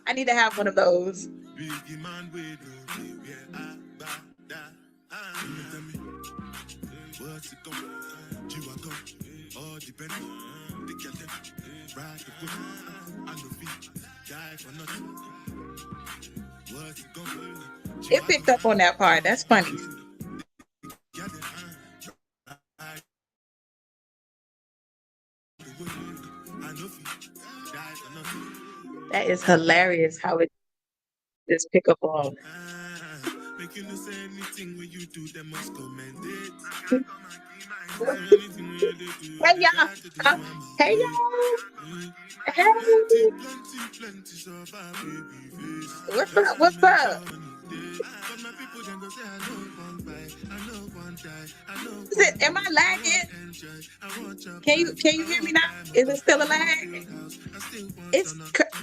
I need to have one of those. It picked up on that part. That's funny. That is hilarious how it just pick up on. Hey y'all. Hey y'all. Hey. What's up? What's up? Is it, am I lagging? Can you hear me now? Is it still a lag?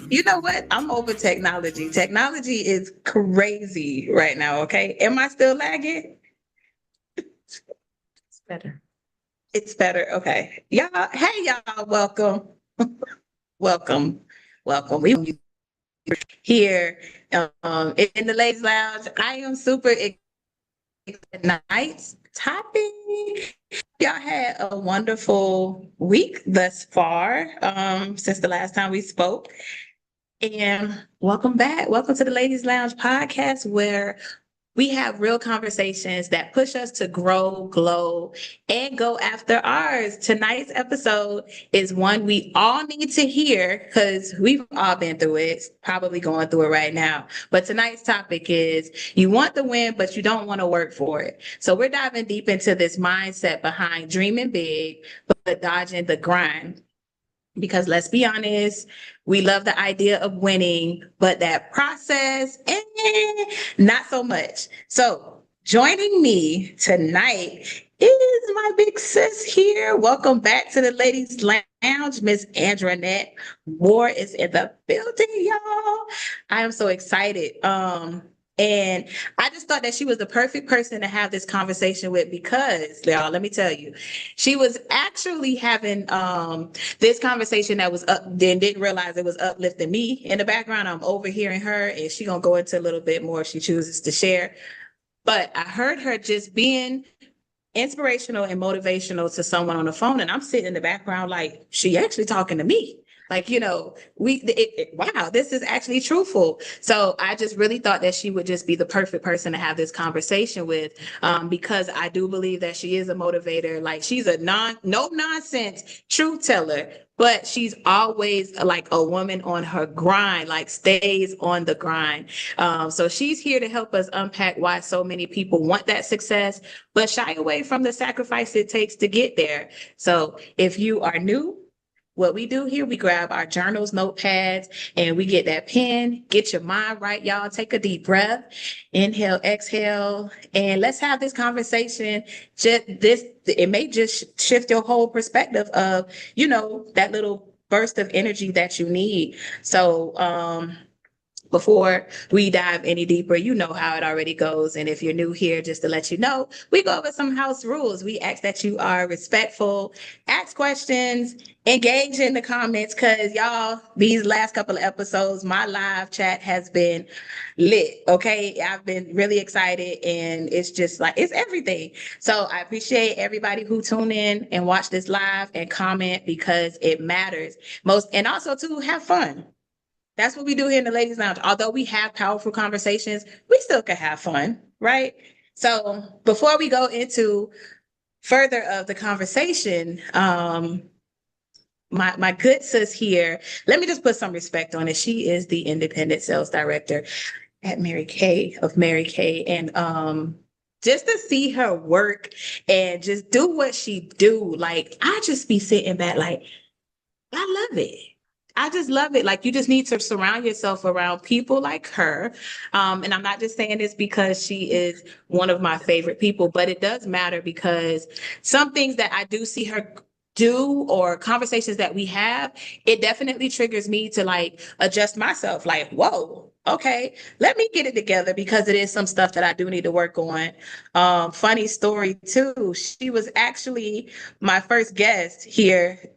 You know what? I'm over technology. Technology is crazy right now. Okay. Am I still lagging? It's better. It's better. Okay. Y'all, hey y'all, welcome. Welcome. Welcome. We here in the ladies lounge. I am super excited tonight's topic. Y'all had a wonderful week thus far, since the last time we spoke. And welcome back. Welcome to the Ladies Lounge podcast, where we have real conversations that push us to grow, glow, and go after ours. Tonight's episode is one we all need to hear because we've all been through it, probably going through it right now. But tonight's topic is you want the win, but you don't want to work for it. So we're diving deep into this mindset behind dreaming big, but dodging the grind. Because let's be honest, we love the idea of winning, but that process, not so much. So joining me tonight is my big sis here. Welcome back to the Ladies Lounge. Miss Andrenette Moore is in the building, y'all. I am so excited. And I just thought that she was the perfect person to have this conversation with because, y'all, let me tell you, she was actually having this conversation that was up, then didn't realize it was uplifting me in the background. I'm overhearing her, and she gonna go into a little bit more if she chooses to share. But I heard her just being inspirational and motivational to someone on the phone, and I'm sitting in the background like she actually talking to me. Like, wow, this is actually truthful. So I just really thought that she would just be the perfect person to have this conversation with, because I do believe that she is a motivator. Like, she's a no nonsense truth teller, but she's always like a woman on her grind, like stays on the grind. So she's here to help us unpack why so many people want that success, but shy away from the sacrifice it takes to get there. So if you are new, what we do here, we grab our journals, notepads, and we get that pen. Get your mind right, y'all. Take a deep breath. Inhale, exhale, and let's have this conversation. It may just shift your whole perspective of, that little burst of energy that you need. So, before we dive any deeper, you know how it already goes. And if you're new here, just to let you know, we go over some house rules. We ask that you are respectful, ask questions, engage in the comments, because y'all, these last couple of episodes, my live chat has been lit. Okay. I've been really excited, and it's just like, it's everything. So I appreciate everybody who tune in and watch this live and comment, because it matters most. And also to have fun. That's what we do here in the Ladies Lounge. Although we have powerful conversations, we still can have fun, right? So before we go into further of the conversation, my good sis here, let me just put some respect on it. She is the independent sales director at Mary Kay of Mary Kay. And just to see her work and just do what she do, like, I just be sitting back like, I love it. I just love it. Like, you just need to surround yourself around people like her. And I'm not just saying this because she is one of my favorite people, but it does matter, because some things that I do see her do, or conversations that we have, it definitely triggers me to like adjust myself. Like, whoa, okay, let me get it together, because it is some stuff that I do need to work on. Funny story too. She was actually my first guest here,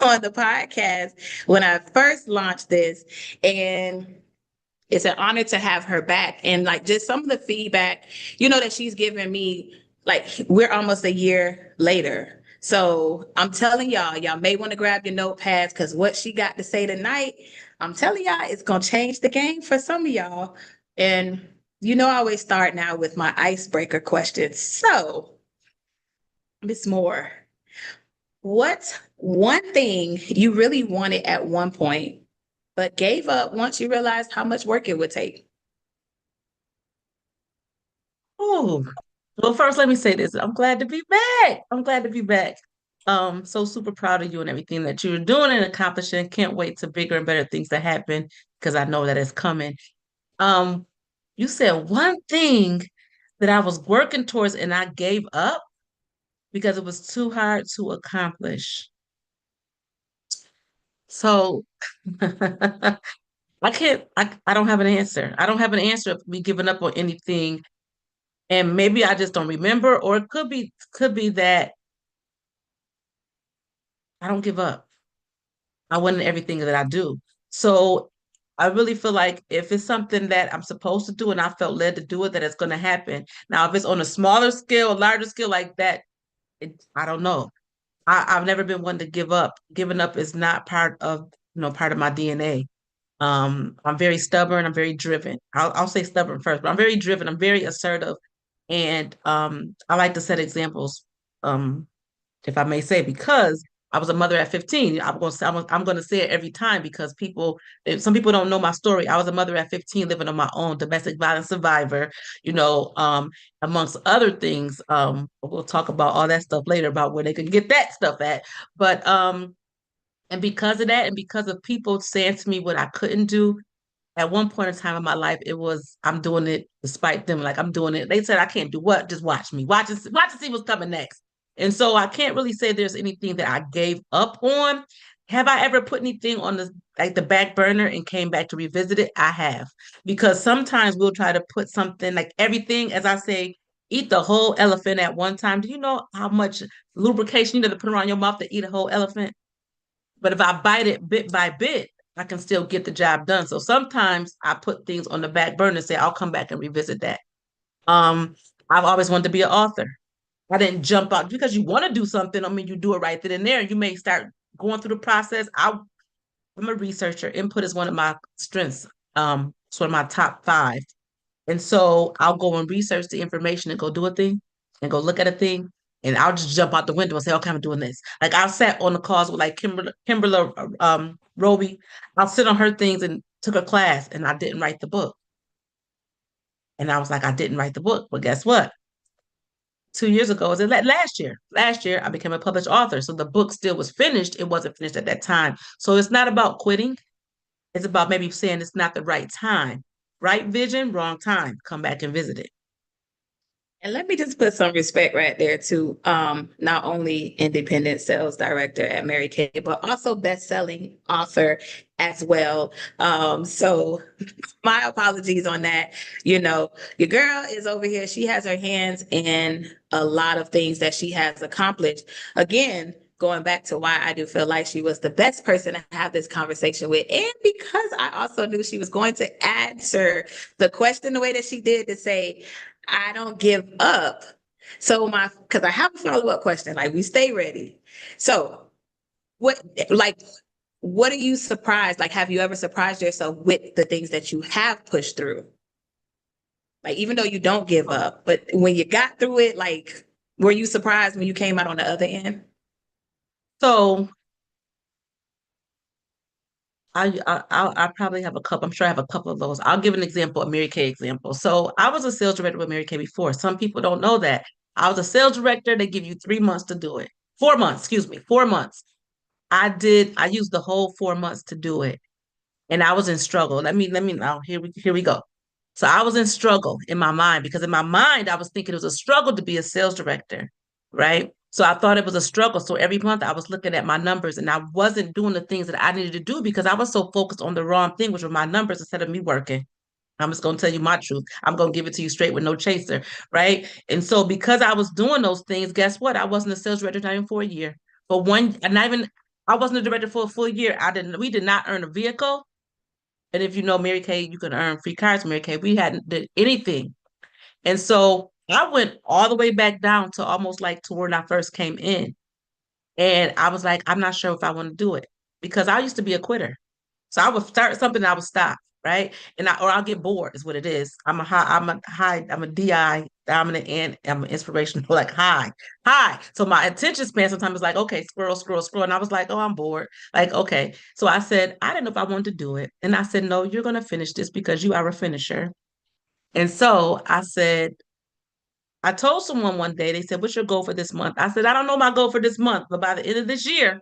on the podcast when I first launched this. And it's an honor to have her back. And like just some of the feedback, that she's given me, like we're almost a year later. So I'm telling y'all may want to grab your notepads because what she got to say tonight, I'm telling y'all, it's gonna change the game for some of y'all. And I always start now with my icebreaker questions. So, Miss Moore, what's one thing you really wanted at one point, but gave up once you realized how much work it would take? Oh, well, first, let me say this. I'm glad to be back. I'm glad to be back. So super proud of you and everything that you're doing and accomplishing. Can't wait to bigger and better things to happen because I know that it's coming. Um, you said one thing that I was working towards and I gave up because it was too hard to accomplish. So I don't have an answer. I don't have an answer of me giving up on anything. And maybe I just don't remember, or it could be that I don't give up. I win in everything that I do. So I really feel like if it's something that I'm supposed to do and I felt led to do it, that it's going to happen. Now, if it's on a smaller scale, a larger scale like that, I don't know. I've never been one to give up. Giving up is not part of my DNA. I'm very stubborn. I'm very driven. I'll say stubborn first, but I'm very driven. I'm very assertive, and I like to set examples. Um, if I may say, because I was a mother at 15. I'm going to say it every time because some people don't know my story. I was a mother at 15, living on my own, domestic violence survivor, amongst other things. We'll talk about all that stuff later about where they can get that stuff at. But and because of that, and because of people saying to me what I couldn't do, at one point in time in my life, it was I'm doing it despite them. Like I'm doing it. They said I can't do what? Just watch me. Watch and see what's coming next. And so I can't really say there's anything that I gave up on. Have I ever put anything on the back burner and came back to revisit it? I have. Because sometimes we'll try to put something like everything, as I say, eat the whole elephant at one time. Do you know how much lubrication you need to put around your mouth to eat a whole elephant? But if I bite it bit by bit, I can still get the job done. So sometimes I put things on the back burner and say, I'll come back and revisit that. Um, I've always wanted to be an author. I didn't jump out because you want to do something. I mean, you do it right then and there. You may start going through the process. I'm a researcher. Input is one of my strengths. It's one of my top five. And so I'll go and research the information and go do a thing and go look at a thing. And I'll just jump out the window and say, okay, I'm doing this. Like I sat on the calls with like Kimberly Roby. I'll sit on her things and took a class and I didn't write the book. And I was like, I didn't write the book. But guess what? 2 years ago, was it last year? Last year, I became a published author. So the book still was finished. It wasn't finished at that time. So it's not about quitting. It's about maybe saying it's not the right time. Right vision, wrong time. Come back and visit it. And let me just put some respect right there to not only independent sales director at Mary Kay, but also best-selling author as well. So my apologies on that. Your girl is over here. She has her hands in a lot of things that she has accomplished. Again, going back to why I do feel like she was the best person to have this conversation with. And because I also knew she was going to answer the question the way that she did to say, I don't give up. So because I have a follow-up question, like we stay ready. So what, like, what are you surprised? Like, have you ever surprised yourself with the things that you have pushed through? Like, even though you don't give up, but when you got through it, like, were you surprised when you came out on the other end? So I probably have a couple. I'm sure I have a couple of those. I'll give an example, a Mary Kay example. So I was a sales director with Mary Kay before. Some people don't know that. I was a sales director. They give you 3 months to do it. 4 months, excuse me, 4 months. I used the whole 4 months to do it. And I was in struggle. Let me now here we go. So I was in struggle in my mind because in my mind I was thinking it was a struggle to be a sales director, right? So I thought it was a struggle. So every month I was looking at my numbers and I wasn't doing the things that I needed to do because I was so focused on the wrong thing, which were my numbers instead of me working. I'm just gonna tell you my truth. I'm gonna give it to you straight with no chaser, right? And so because I was doing those things, guess what? I wasn't a sales director not even for a year. But not even I wasn't a director for a full year. We did not earn a vehicle. And if you know Mary Kay, you can earn free cars, Mary Kay. We hadn't did anything. And so I went all the way back down to almost like to when I first came in. And I was like, I'm not sure if I want to do it because I used to be a quitter. So I would start something, I would stop, right? Or I'll get bored, is what it is. I'm a DI dominant, and I'm an inspirational, like high. So my attention span sometimes is like, okay, scroll. And I was like, oh, I'm bored. Like, okay. So I said, I didn't know if I wanted to do it. And I said, no, you're going to finish this because you are a finisher. And so I told someone one day, they said, what's your goal for this month? I said, I don't know my goal for this month, but by the end of this year,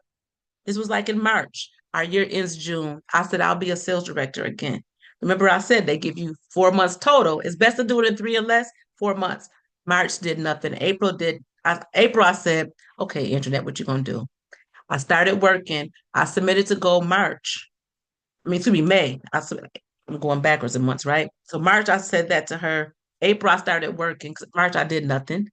this was like in March. Our year ends June. I said, I'll be a sales director again. Remember, I said they give you 4 months total. It's best to do it in 3 or less, 4 months. March did nothing. April, I said, okay, Andrenette, what you going to do? I started working. I submitted to go March. Excuse me, May. I'm going backwards in months, right? So March, I said that to her. April, I started working. March, I did nothing.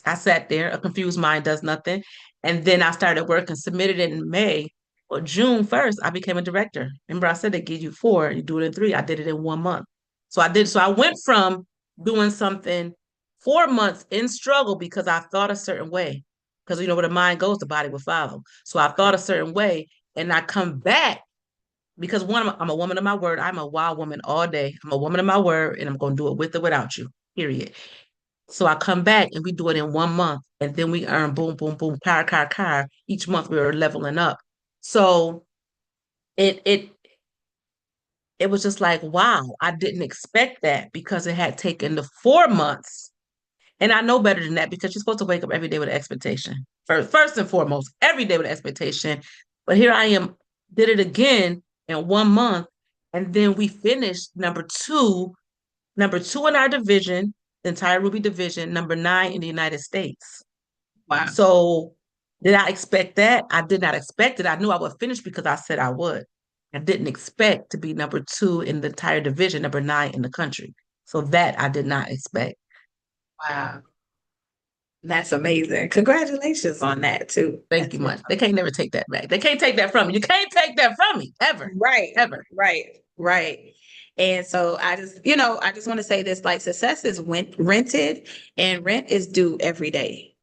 I sat there, a confused mind does nothing. And then I started working, submitted it in May. Well, June 1st, I became a director. Remember, I said they give you 4, you do it in 3. I did it in 1 month. So I went from doing something 4 months in struggle because I thought a certain way. Because you know where the mind goes, the body will follow. So I thought a certain way, and I come back because one, I'm a woman of my word. I'm a wild woman all day. I'm a woman of my word, and I'm going to do it with or without you. Period. So I come back and we do it in 1 month, and then we earn boom, boom, boom, car. Each month we were leveling up. So it it it was just like, wow, I didn't expect that because it had taken the 4 months. And I know better than that because you're supposed to wake up every day with an expectation. First and foremost, every day with an expectation. But here I am, did it again in 1 month, and then we finished number two in our division, the entire Ruby division, number 9 in the United States. Wow. So did I expect that? I did not expect it. I knew I would finish because I said I would. I didn't expect to be number 2 in the entire division, number 9 in the country. So that I did not expect. Wow. That's amazing. Congratulations on that too. Thank That's you much. They can't never take that back. They can't take that from me. You can't take that from me ever, right, ever. right. And so I just want to say this, like success is rented and rent is due every day.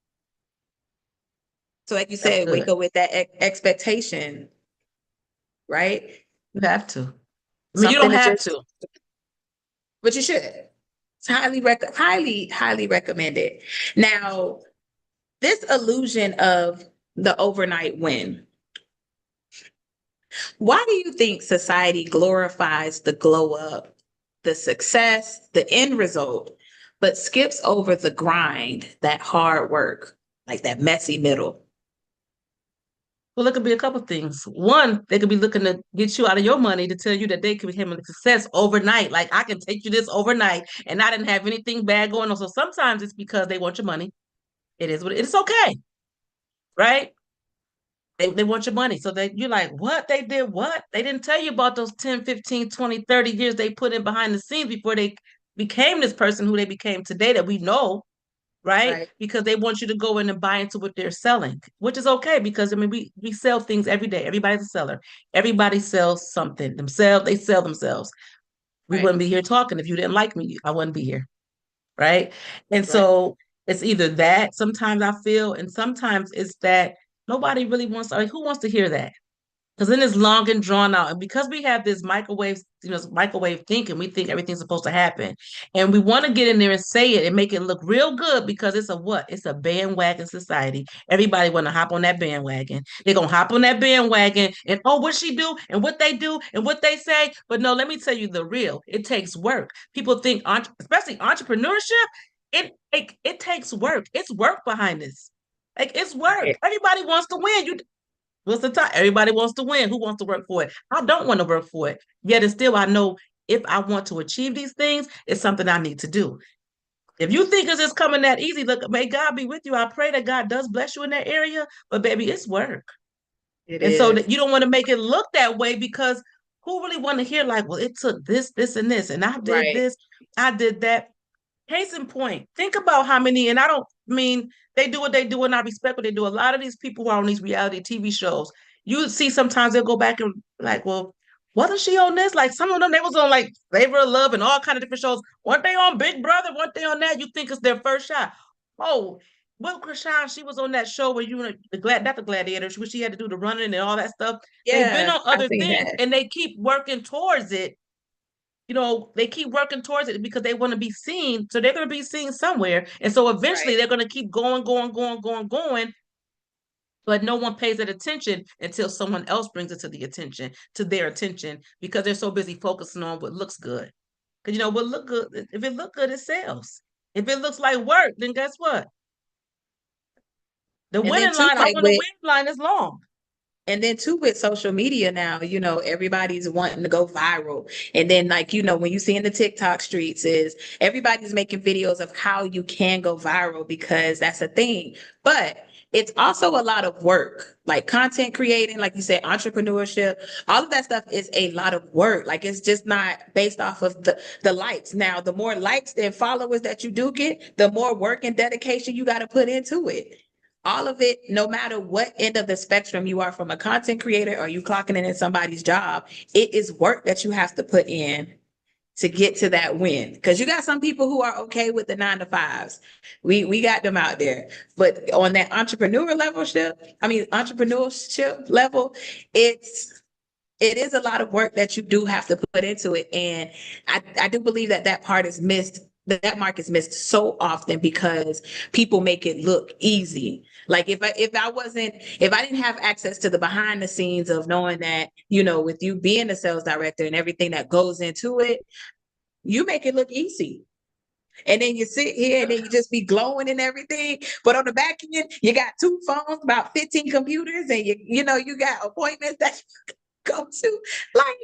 So like you That's said, wake good. up with that expectation, right? You have to. I mean, you Something don't to have just, to. but you should. It's highly recommended. Now, this illusion of the overnight win. Why do you think society glorifies the glow up, the success, the end result, but skips over the grind, that hard work, like that messy middle? Well, it could be a couple things. One, they could be looking to get you out of your money to tell you that they could become a success overnight. Like, I can take you this overnight, and I didn't have anything bad going on. So sometimes it's because they want your money. It is what it's okay, right? They want your money. So you're like, what? They did what? They didn't tell you about those 10, 15, 20, 30 years they put in behind the scenes before they became this person who they became today that we know, right? Right, Because they want you to go in and buy into what they're selling, which is okay because I mean we sell things every day. Everybody's a seller. Everybody sells something themselves. They sell themselves. We right, wouldn't be here talking if you didn't like me. I wouldn't be here, right? And right, so it's either that sometimes I feel, and sometimes it's that nobody really wants. Like, who wants to hear that? Because then it's long and drawn out. And because we have this microwave thinking, we think everything's supposed to happen. And we want to get in there and say it and make it look real good because it's a what? It's a bandwagon society. Everybody want to hop on that bandwagon. They're going to hop on that bandwagon and, oh, what she do and what they do and what they say. But no, let me tell you the real. It takes work. People think, especially entrepreneurship, it takes work. It's work behind this. Like, it's work. right. Everybody wants to win. What's the time? Everybody wants to win. Who wants to work for it? I don't want to work for it. Yet and still, I know if I want to achieve these things, it's something I need to do. If you think it's just coming that easy, look, may God be with you. I pray that God does bless you in that area. But baby, it's work. It And so is. that you don't want to make it look that way because who really want to hear like, well, it took this, and this, and I did Right. this, I did that. Case in point, think about how many, and I don't mean they do what they do, and I respect what they do. A lot of these people who are on these reality TV shows, you see sometimes they'll go back and like, well, wasn't she on this? Like some of them, they was on like Flavor of Love and all kind of different shows. Weren't they on Big Brother? Weren't they on that? You think it's their first shot? Oh, well, Krishan, she was on that show where you the glad not the gladiator, where she had to do the running and all that stuff. They've been Yeah, on I other seen things that. and they keep working towards it. You know, they keep working towards it because they want to be seen. So they're going to be seen somewhere. And so eventually Right. they're going to keep going, but no one pays that attention until someone else brings it to their attention, because they're so busy focusing on what looks good. Because you know what look good, if it look good, it sells. If it looks like work, then guess what? The And then winning too, line, I like want to with win line is long. And then too with social media now, everybody's wanting to go viral. And then like, when you see in the TikTok streets is everybody's making videos of how you can go viral because that's a thing. But it's also a lot of work, like content creating, like you said, entrepreneurship, all of that stuff is a lot of work. Like it's just not based off of the likes. Now, the more likes and followers that you do get, the more work and dedication you got to put into it. All of it, no matter what end of the spectrum you are, from a content creator or you clocking in somebody's job, it is work that you have to put in to get to that win. Because you got some people who are okay with the 9 to 5s. We got them out there. But on that entrepreneurship level, it is a lot of work that you do have to put into it. And I do believe that part is missed. That mark is missed so often because people make it look easy. Like if I didn't have access to the behind the scenes of knowing that, with you being a sales director and everything that goes into it, you make it look easy. And then you sit here and then you just be glowing and everything. But on the back end, you got 2 phones, about 15 computers, and you got appointments that you go to. Like,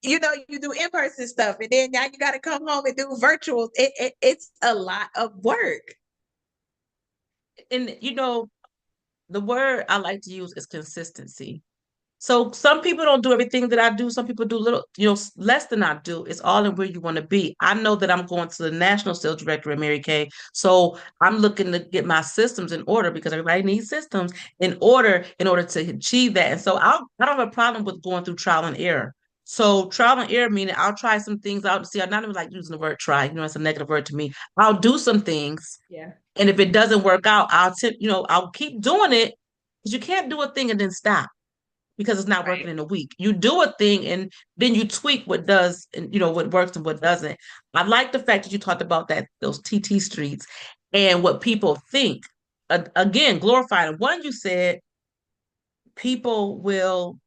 you do in-person stuff, and then now you got to come home and do virtual. It's a lot of work. And the word I like to use is consistency. So some people don't do everything that I do. Some people do little, less than I do. It's all in where you want to be. I know that I'm going to the national sales director at Mary Kay. So I'm looking to get my systems in order because everybody needs systems in order to achieve that. And so I don't have a problem with going through trial and error. So trial and error meaning I'll try some things out to see. I'm not even like using the word try. It's a negative word to me. I'll do some things. Yeah. And if it doesn't work out, I'll keep doing it, because you can't do a thing and then stop because it's not working Right. in a week. You do a thing and then you tweak what does and what works and what doesn't. I like the fact that you talked about those TT streets and what people think. Again, glorifying. One, you said people will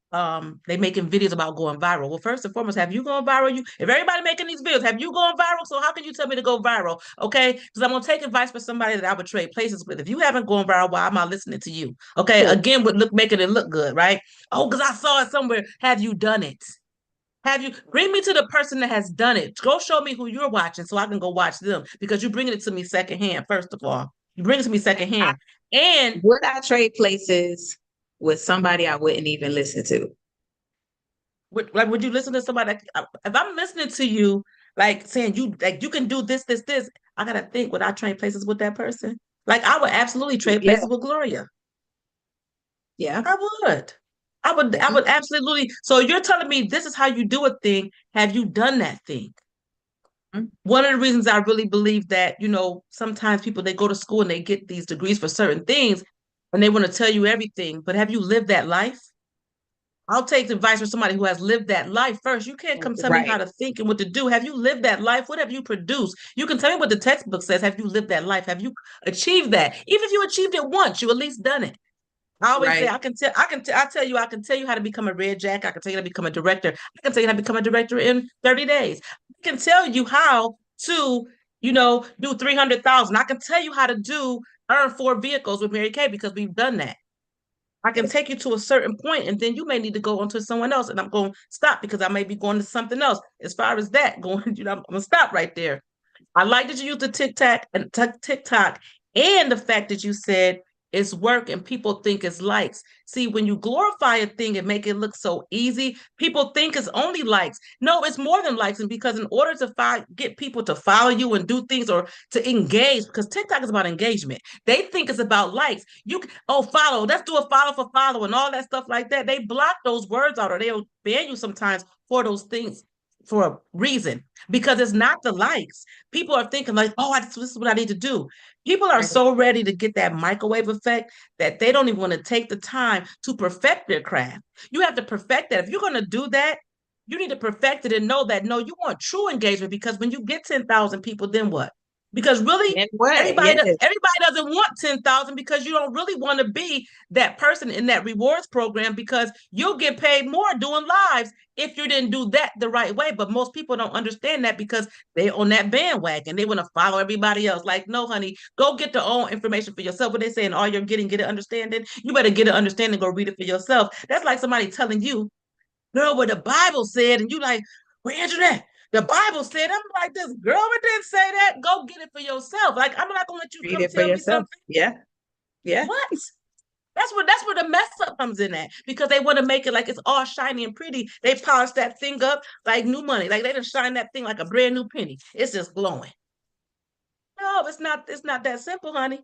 they making videos about going viral. Well, first and foremost, have you gone viral? If everybody making these videos, have you gone viral? So how can you tell me to go viral? Okay, because I'm gonna take advice from somebody that I would trade places with. If you haven't gone viral, why am I listening to you? Okay, Sure. again, with making it look good, right? Oh, because I saw it somewhere. Have you done it? Have you bring me to the person that has done it? Go show me who you're watching so I can go watch them, because you're bringing it to me secondhand. First of all, you bring it to me I, secondhand, and would I trade places with somebody I wouldn't even listen to? would you listen to somebody if I'm listening to you, like saying you can do this, I gotta think, would I trade places with that person? Like I would absolutely trade Yeah. places with Gloria. Yeah. I would. I would absolutely. So you're telling me this is how you do a thing. Have you done that thing? Mhm. One of the reasons I really believe that, sometimes people they go to school and they get these degrees for certain things and they want to tell you everything, but have you lived that life? I'll take advice from somebody who has lived that life first. You can't come tell me how Right. to think and what to do. Have you lived that life? What have you produced? You can tell me what the textbook says. Have you lived that life? Have you achieved that? Even if you achieved it once, you at least done it. I always say Right. I can tell you how to become a red jack. I can tell you how to become a director. I can tell you how to become a director in 30 days. I can tell you how to, do 300,000. I can tell you how to earn 4 vehicles with Mary Kay because we've done that. I can take you to a certain point and then you may need to go on to someone else and I'm going to stop because I may be going to something else. As far as that going, I'm going to stop right there. I like that you use the TikTok and the fact that you said it's work, and people think it's likes. See, when you glorify a thing and make it look so easy, people think it's only likes. No, it's more than likes. And because in order to get people to follow you and do things or to engage, because TikTok is about engagement, they think it's about likes. Follow, let's do a follow for follow and all that stuff like that. They block those words out, or they'll ban you sometimes for those things for a reason, because it's not the likes. People are thinking like, oh, this is what I need to do. People are Right. so ready to get that microwave effect that they don't even want to take the time to perfect their craft. You have to perfect that. If you're going to do that, you need to perfect it and know that, no, you want true engagement, because when you get 10,000 people, then what? Because really, And what? everybody, Yes. everybody doesn't want 10,000, because you don't really want to be that person in that rewards program, because you'll get paid more doing lives if you didn't do that the right way. But most people don't understand that because they on that bandwagon. They want to follow everybody else. Like, no, honey, go get your own information for yourself. What they saying, all you're getting, get an understanding. You better get an understanding, go read it for yourself. That's like somebody telling you, girl, what the Bible said, and you like, well, Andrenette, the Bible said. I'm like, this girl, it didn't say that. Go get it for yourself. Like, I'm not gonna let you Read come it for tell me yourself. something. Yeah. Yeah. What? That's where the mess up comes in at, because they want to make it like it's all shiny and pretty. They polish that thing up like new money. Like they just shine that thing like a brand new penny. It's just glowing. No, it's not. It's not that simple, honey.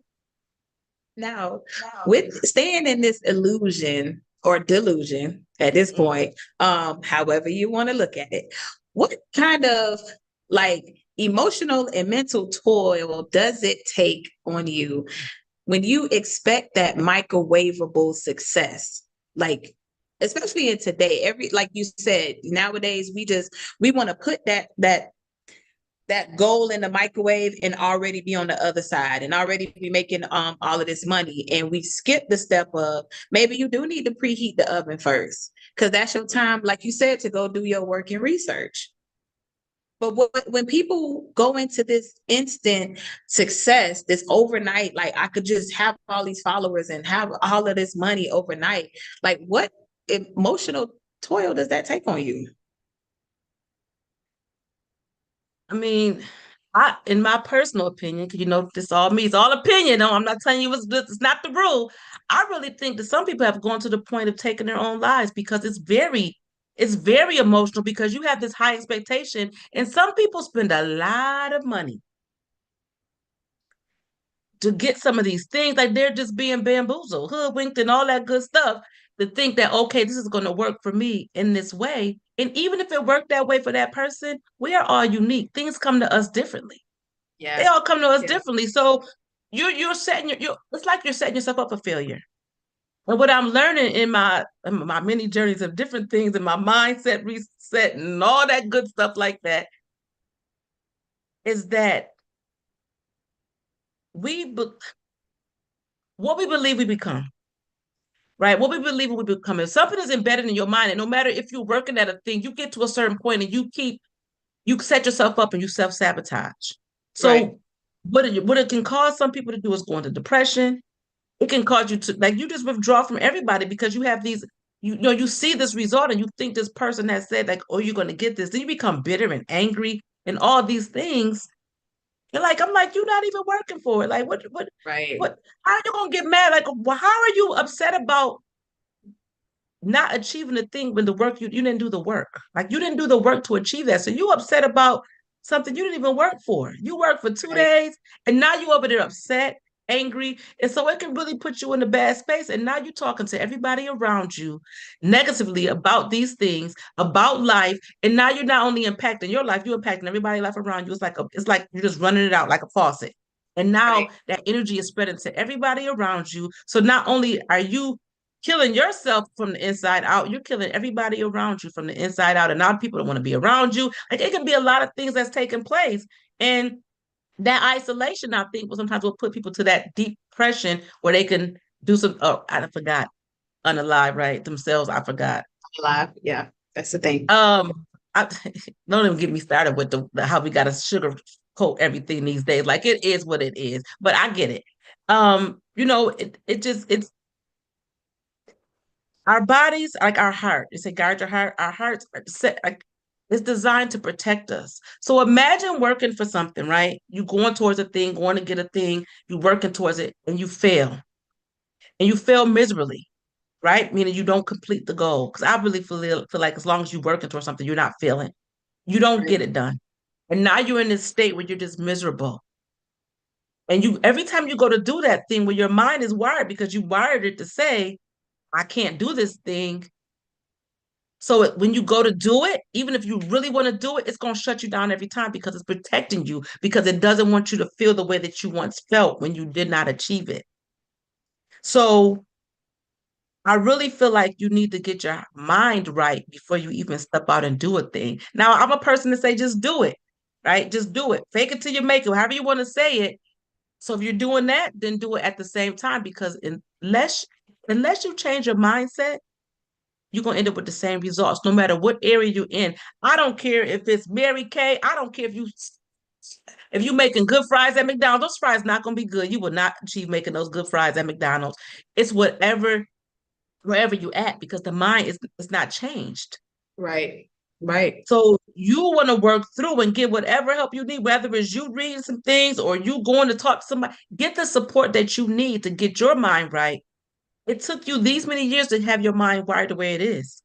Now, with staying in this illusion or delusion at this point, however you want to look at it, what kind of like emotional and mental toil does it take on you when you expect that microwavable success? Like, especially in today, like you said, nowadays we want to put that goal in the microwave and already be on the other side and already be making all of this money, and we skip the step of maybe you do need to preheat the oven first, because that's your time, like you said, to go do your work and research. But when people go into this instant success, this overnight, like I could just have all these followers and have all of this money overnight, like what emotional toil does that take on you? I mean, in my personal opinion, because this all me, it's all opinion. No, I'm not telling you it's not the rule. I really think that some people have gone to the point of taking their own lives, because it's very emotional, because you have this high expectation, and some people spend a lot of money to get some of these things. Like they're just being bamboozled, hoodwinked, and all that good stuff, to think that, okay, this is going to work for me in this way. And even if it worked that way for that person, we are all unique. Things come to us differently. They Yeah. all come to us Yeah. differently. So you're setting it's like you're setting yourself up for failure. And what I'm learning in my many journeys of different things, and my mindset reset and all that good stuff like that, is that we what we believe we become. Right? What we believe we become. If something is embedded in your mind, and no matter if you're working at a thing, you get to a certain point and you set yourself up and you self-sabotage. Right. So what it can cause some people to do is go into depression. It can cause you to, like, you just withdraw from everybody, because you have these, you see this result and you think this person has said like, oh, you're going to get this. Then you become bitter and angry and all these things. And like, I'm like, you're not even working for it. Like, Right. what, how are you going to get mad? Like, well, how are you upset about not achieving the thing when the work you didn't do the work? Like, you didn't do the work to achieve that. So you upset about something you didn't even work for. You worked for two Right. days and now you over there upset, angry. And so it can really put you in a bad space. And now you're talking to everybody around you negatively about these things, about life. And now you're not only impacting your life, you're impacting everybody life around you. It's like you're just running it out like a faucet. And now Right. that energy is spreading to everybody around you. So not only are you killing yourself from the inside out, you're killing everybody around you from the inside out. And now people don't want to be around you. Like, it can be a lot of things that's taking place. And that isolation, I think, will sometimes will put people to that deep depression where they can do some, oh, I forgot, unalive, right? Themselves, I forgot. Alive. Yeah. That's the thing. I don't even get me started with the how we got to sugar coat everything these days. Like, it is what it is, but I get it. It's our bodies, like our heart. It's a guard your heart. Our hearts are set, like, it's designed to protect us. So imagine working for something, right? You going towards a thing, going to get a thing, you working towards it, and you fail. and you fail miserably, right? Meaning you don't complete the goal. Because I really feel like as long as you're working towards something, you're not failing. You don't Right. get it done. And now you're in this state where you're just miserable. And you every time you go to do that thing where your mind is wired because you wired it to say, I can't do this thing. So when you go to do it, even if you really want to do it, it's going to shut you down every time because it's protecting you because it doesn't want you to feel the way that you once felt when you did not achieve it. So I really feel like you need to get your mind right before you even step out and do a thing. Now, I'm a person to say just do it, right? Just do it. Fake it till you make it, however you want to say it. So if you're doing that, then do it at the same time because unless you change your mindset, you're gonna end up with the same results no matter what area you're in. I don't care if it's Mary Kay. I don't care if you making good fries at McDonald's. Those fries not gonna be good. You will not achieve making those good fries at McDonald's. It's whatever wherever you at because the mind is not changed. Right. Right. So you want to work through and get whatever help you need, whether it's you reading some things or you going to talk to somebody. Get the support that you need to get your mind right. It took you these many years to have your mind wired the way it is.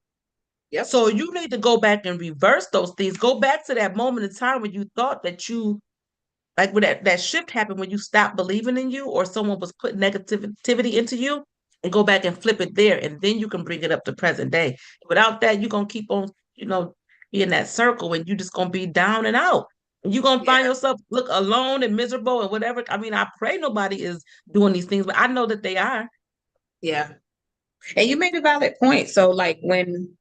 Yep. So you need to go back and reverse those things. Go back to that moment in time when you thought that you, like when that shift happened, when you stopped believing in you or someone was putting negativity into you, and go back and flip it there. And then you can bring it up to present day. Without that, you're going to keep on, be in that circle and you're just going to be down and out. And you're going to find Yeah. yourself look alone and miserable and whatever. I mean, I pray nobody is doing these things, but I know that they are. Yeah. And you made a valid point. So like when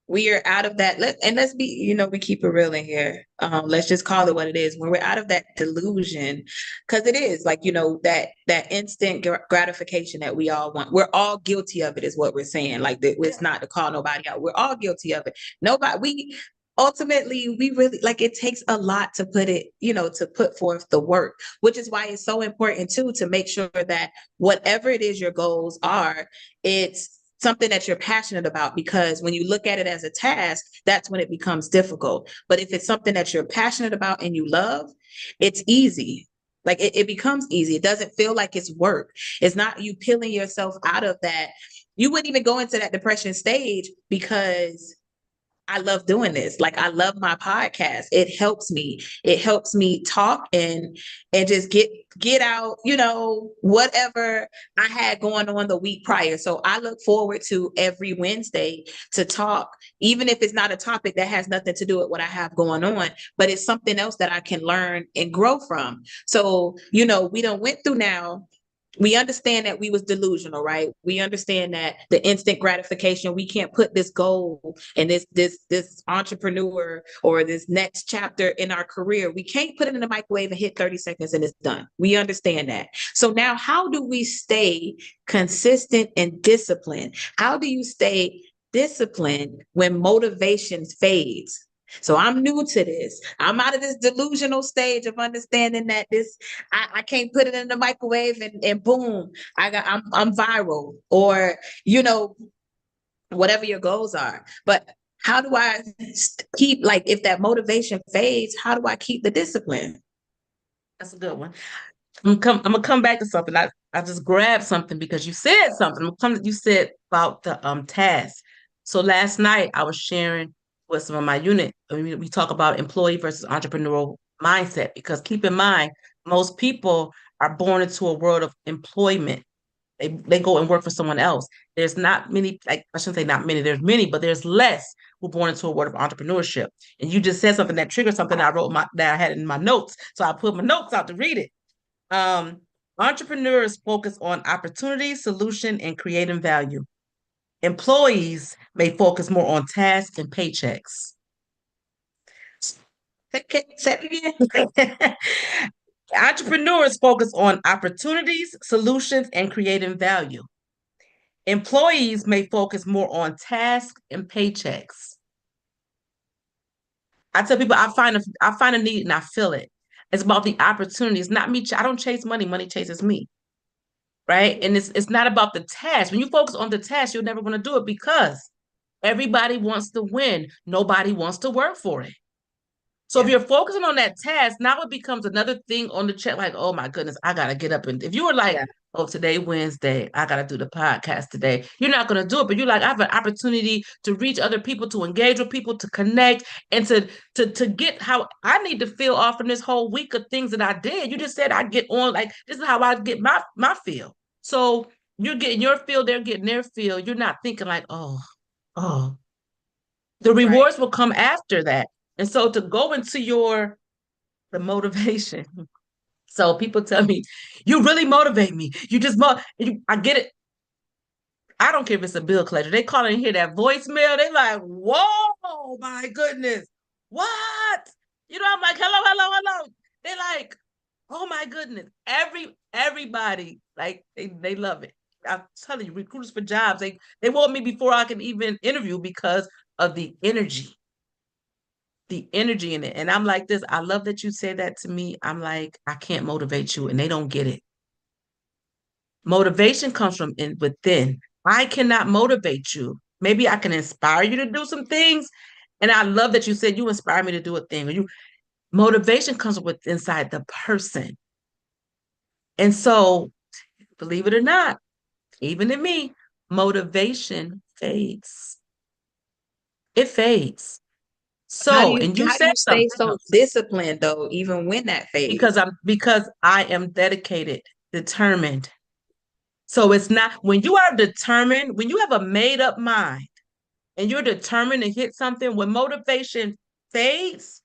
we are out of that, let's be, we keep it real in here. Let's just call it what it is. When we're out of that delusion, because it is like, that instant gratification that we all want. We're all guilty of it, is what we're saying. Like it's not to call nobody out. We're all guilty of it. Nobody, we ultimately, we really like, it takes a lot to put it, to put forth the work, which is why it's so important too, to make sure that whatever it is your goals are, it's something that you're passionate about, because when you look at it as a task, that's when it becomes difficult. But if it's something that you're passionate about and you love, it's easy. Like it becomes easy. It doesn't feel like it's work. It's not you peeling yourself out of that. You wouldn't even go into that depression stage because I love doing this. Like I love my podcast. It helps me. It helps me talk and just get out, whatever I had going on the week prior. So I look forward to every Wednesday to talk, even if it's not a topic that has nothing to do with what I have going on, but it's something else that I can learn and grow from. So, we done went through now. We understand that we was delusional, right? We understand that the instant gratification, we can't put this goal and this entrepreneur or this next chapter in our career, we can't put it in the microwave and hit 30 seconds and it's done. We understand that. So now how do we stay consistent and disciplined? How do you stay disciplined when motivation fades? So I'm new to this. I'm out of this delusional stage of understanding that I can't put it in the microwave and boom, I'm viral, or whatever your goals are. But how do I keep, like, if that motivation fades, how do I keep the discipline? That's a good one. I'm gonna come back to something. I just grabbed something because you said something. You said about the task. So last night I was sharing with some of my unit. We talk about employee versus entrepreneurial mindset because keep in mind, most people are born into a world of employment. They go and work for someone else. There's not many, like I shouldn't say not many, there's many, but there's less who are born into a world of entrepreneurship. And you just said something that triggered something that I had in my notes. So I put my notes out to read it. Um, Entrepreneurs focus on opportunity, solution, and creating value. Employees may focus more on tasks and paychecks. Say it again. Entrepreneurs focus on opportunities, solutions, and creating value. Employees may focus more on tasks and paychecks. I tell people I find a need and I feel it. It's about the opportunity. It's not me. I don't chase money. Money chases me. Right. And it's not about the task. When you focus on the task, you're never going to do it because everybody wants to win. Nobody wants to work for it. So if Yeah. you're focusing on that task, now it becomes another thing on the check, like, oh my goodness, I gotta get up. And if you were like, Yeah. oh, today Wednesday, I gotta do the podcast today. You're not gonna do it, but you're like, I have an opportunity to reach other people, to engage with people, to connect, and to get how I need to feel off from this whole week of things that I did. You just said I get on, like this is how I get my feel. So you're getting your feel, they're getting their feel. You're not thinking like, oh, the Right. rewards will come after that. And so to go into the motivation. So people tell me, you really motivate me. I get it. I don't care if it's a bill collector. They call and hear that voicemail. They like, whoa, my goodness. What? I'm like, hello, hello, hello. They like, oh my goodness. Everybody, like, they love it. I'm telling you, recruiters for jobs, they want me before I can even interview because of the energy in it. And I'm like this, I love that you said that to me. I'm like, I can't motivate you, and they don't get it. Motivation comes from within. I cannot motivate you. Maybe I can inspire you to do some things. And I love that you said you inspire me to do a thing. Motivation comes with inside the person. And so, believe it or not, even in me, motivation fades. It fades. How do So, you and you how do said you stay something so else. disciplined though, even when that phase? Because I am dedicated, determined. So it's not when you are determined, when you have a made up mind and you're determined to hit something, when motivation fades,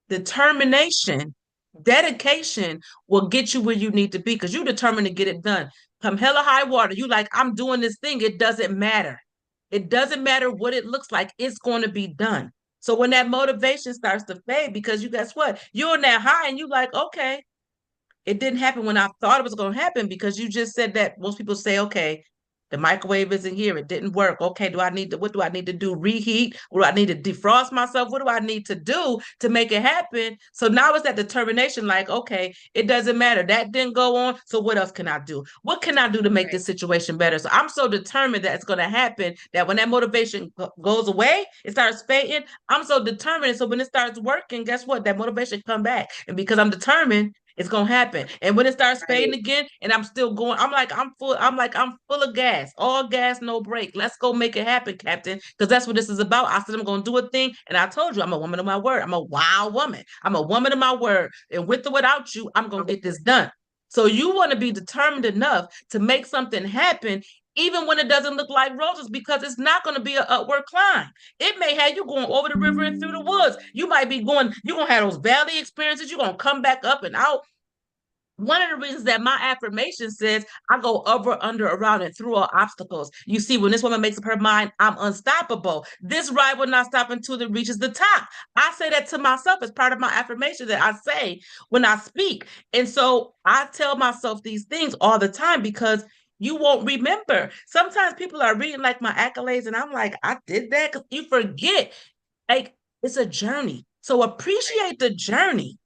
determination, dedication will get you where you need to be because you're determined to get it done. Come hell or high water, you like, I'm doing this thing. It doesn't matter. It doesn't matter what it looks like. It's going to be done. So when that motivation starts to fade, because you guess what? You're in that high and you like, okay, it didn't happen when I thought it was going to happen because you just said that most people say, okay, the microwave isn't here. It didn't work. Okay, what do I need to do? Reheat? What do I need to defrost myself? What do I need to do to make it happen? So now it's that determination like, okay, it doesn't matter. That didn't go on. So what else can I do? What can I do to make Right. this situation better? So I'm so determined that it's going to happen that when that motivation goes away, it starts fading. I'm so determined. So when it starts working, guess what? That motivation come back. And because I'm determined, it's gonna happen. And when it starts fading Right. again, and I'm still going, I'm full of gas, all gas, no break. Let's go make it happen, Captain. Because that's what this is about. I said I'm gonna do a thing, and I told you I'm a woman of my word. I'm a wild woman. I'm a woman of my word. And with or without you, I'm gonna get this done. So you want to be determined enough to make something happen, even when it doesn't look like roses, because it's not going to be an upward climb. It may have you going over the river and through the woods. You might be going, you're going to have those valley experiences. You're going to come back up and out. One of the reasons that my affirmation says I go over, under, around, and through all obstacles. You see, when this woman makes up her mind, I'm unstoppable. This ride will not stop until it reaches the top. I say that to myself as part of my affirmation that I say when I speak. And so I tell myself these things all the time because you won't remember. Sometimes people are reading like my accolades, and I'm like, I did that because you forget. Like, it's a journey. So appreciate the journey.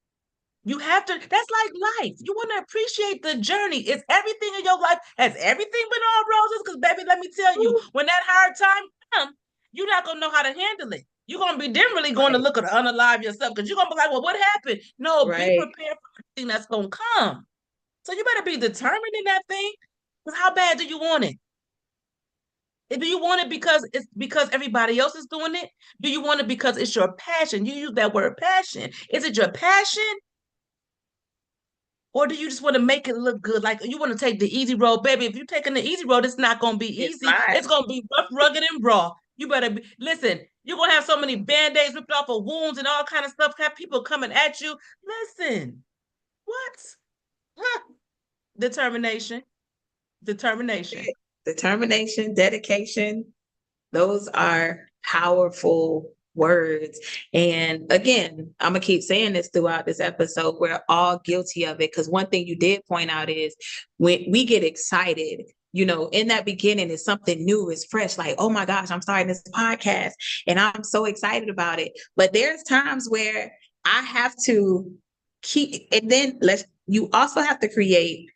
You have to, that's like life. You want to appreciate the journey. Is everything in your life, has everything been all roses? Because, baby, let me tell you, when that hard time comes, you're not going to know how to handle it. You're going to be then really going to Right. look at unalive yourself because you're going to be like, well, what happened? No, be Right. prepared for everything that's going to come. So you better be determined in that thing. Because how bad do you want it? Do you want it because it's because everybody else is doing it? Do you want it because it's your passion? You use that word passion. Is it your passion? Or do you just want to make it look good? Like you want to take the easy road, baby. If you're taking the easy road, it's not going to be It's easy. not. It's going to be rough, rugged, and raw. You better listen. You're going to have so many band-aids ripped off of wounds and all kind of stuff. Have people coming at you. Listen, what? Huh. Determination. Determination. Determination, dedication, those are powerful words. And again, I'm gonna keep saying this throughout this episode. We're all guilty of it. Because one thing you did point out is when we get excited, in that beginning, it's something new, it's fresh, like, oh my gosh, I'm starting this podcast and I'm so excited about it. But there's times where I have to keep, and then you also have to create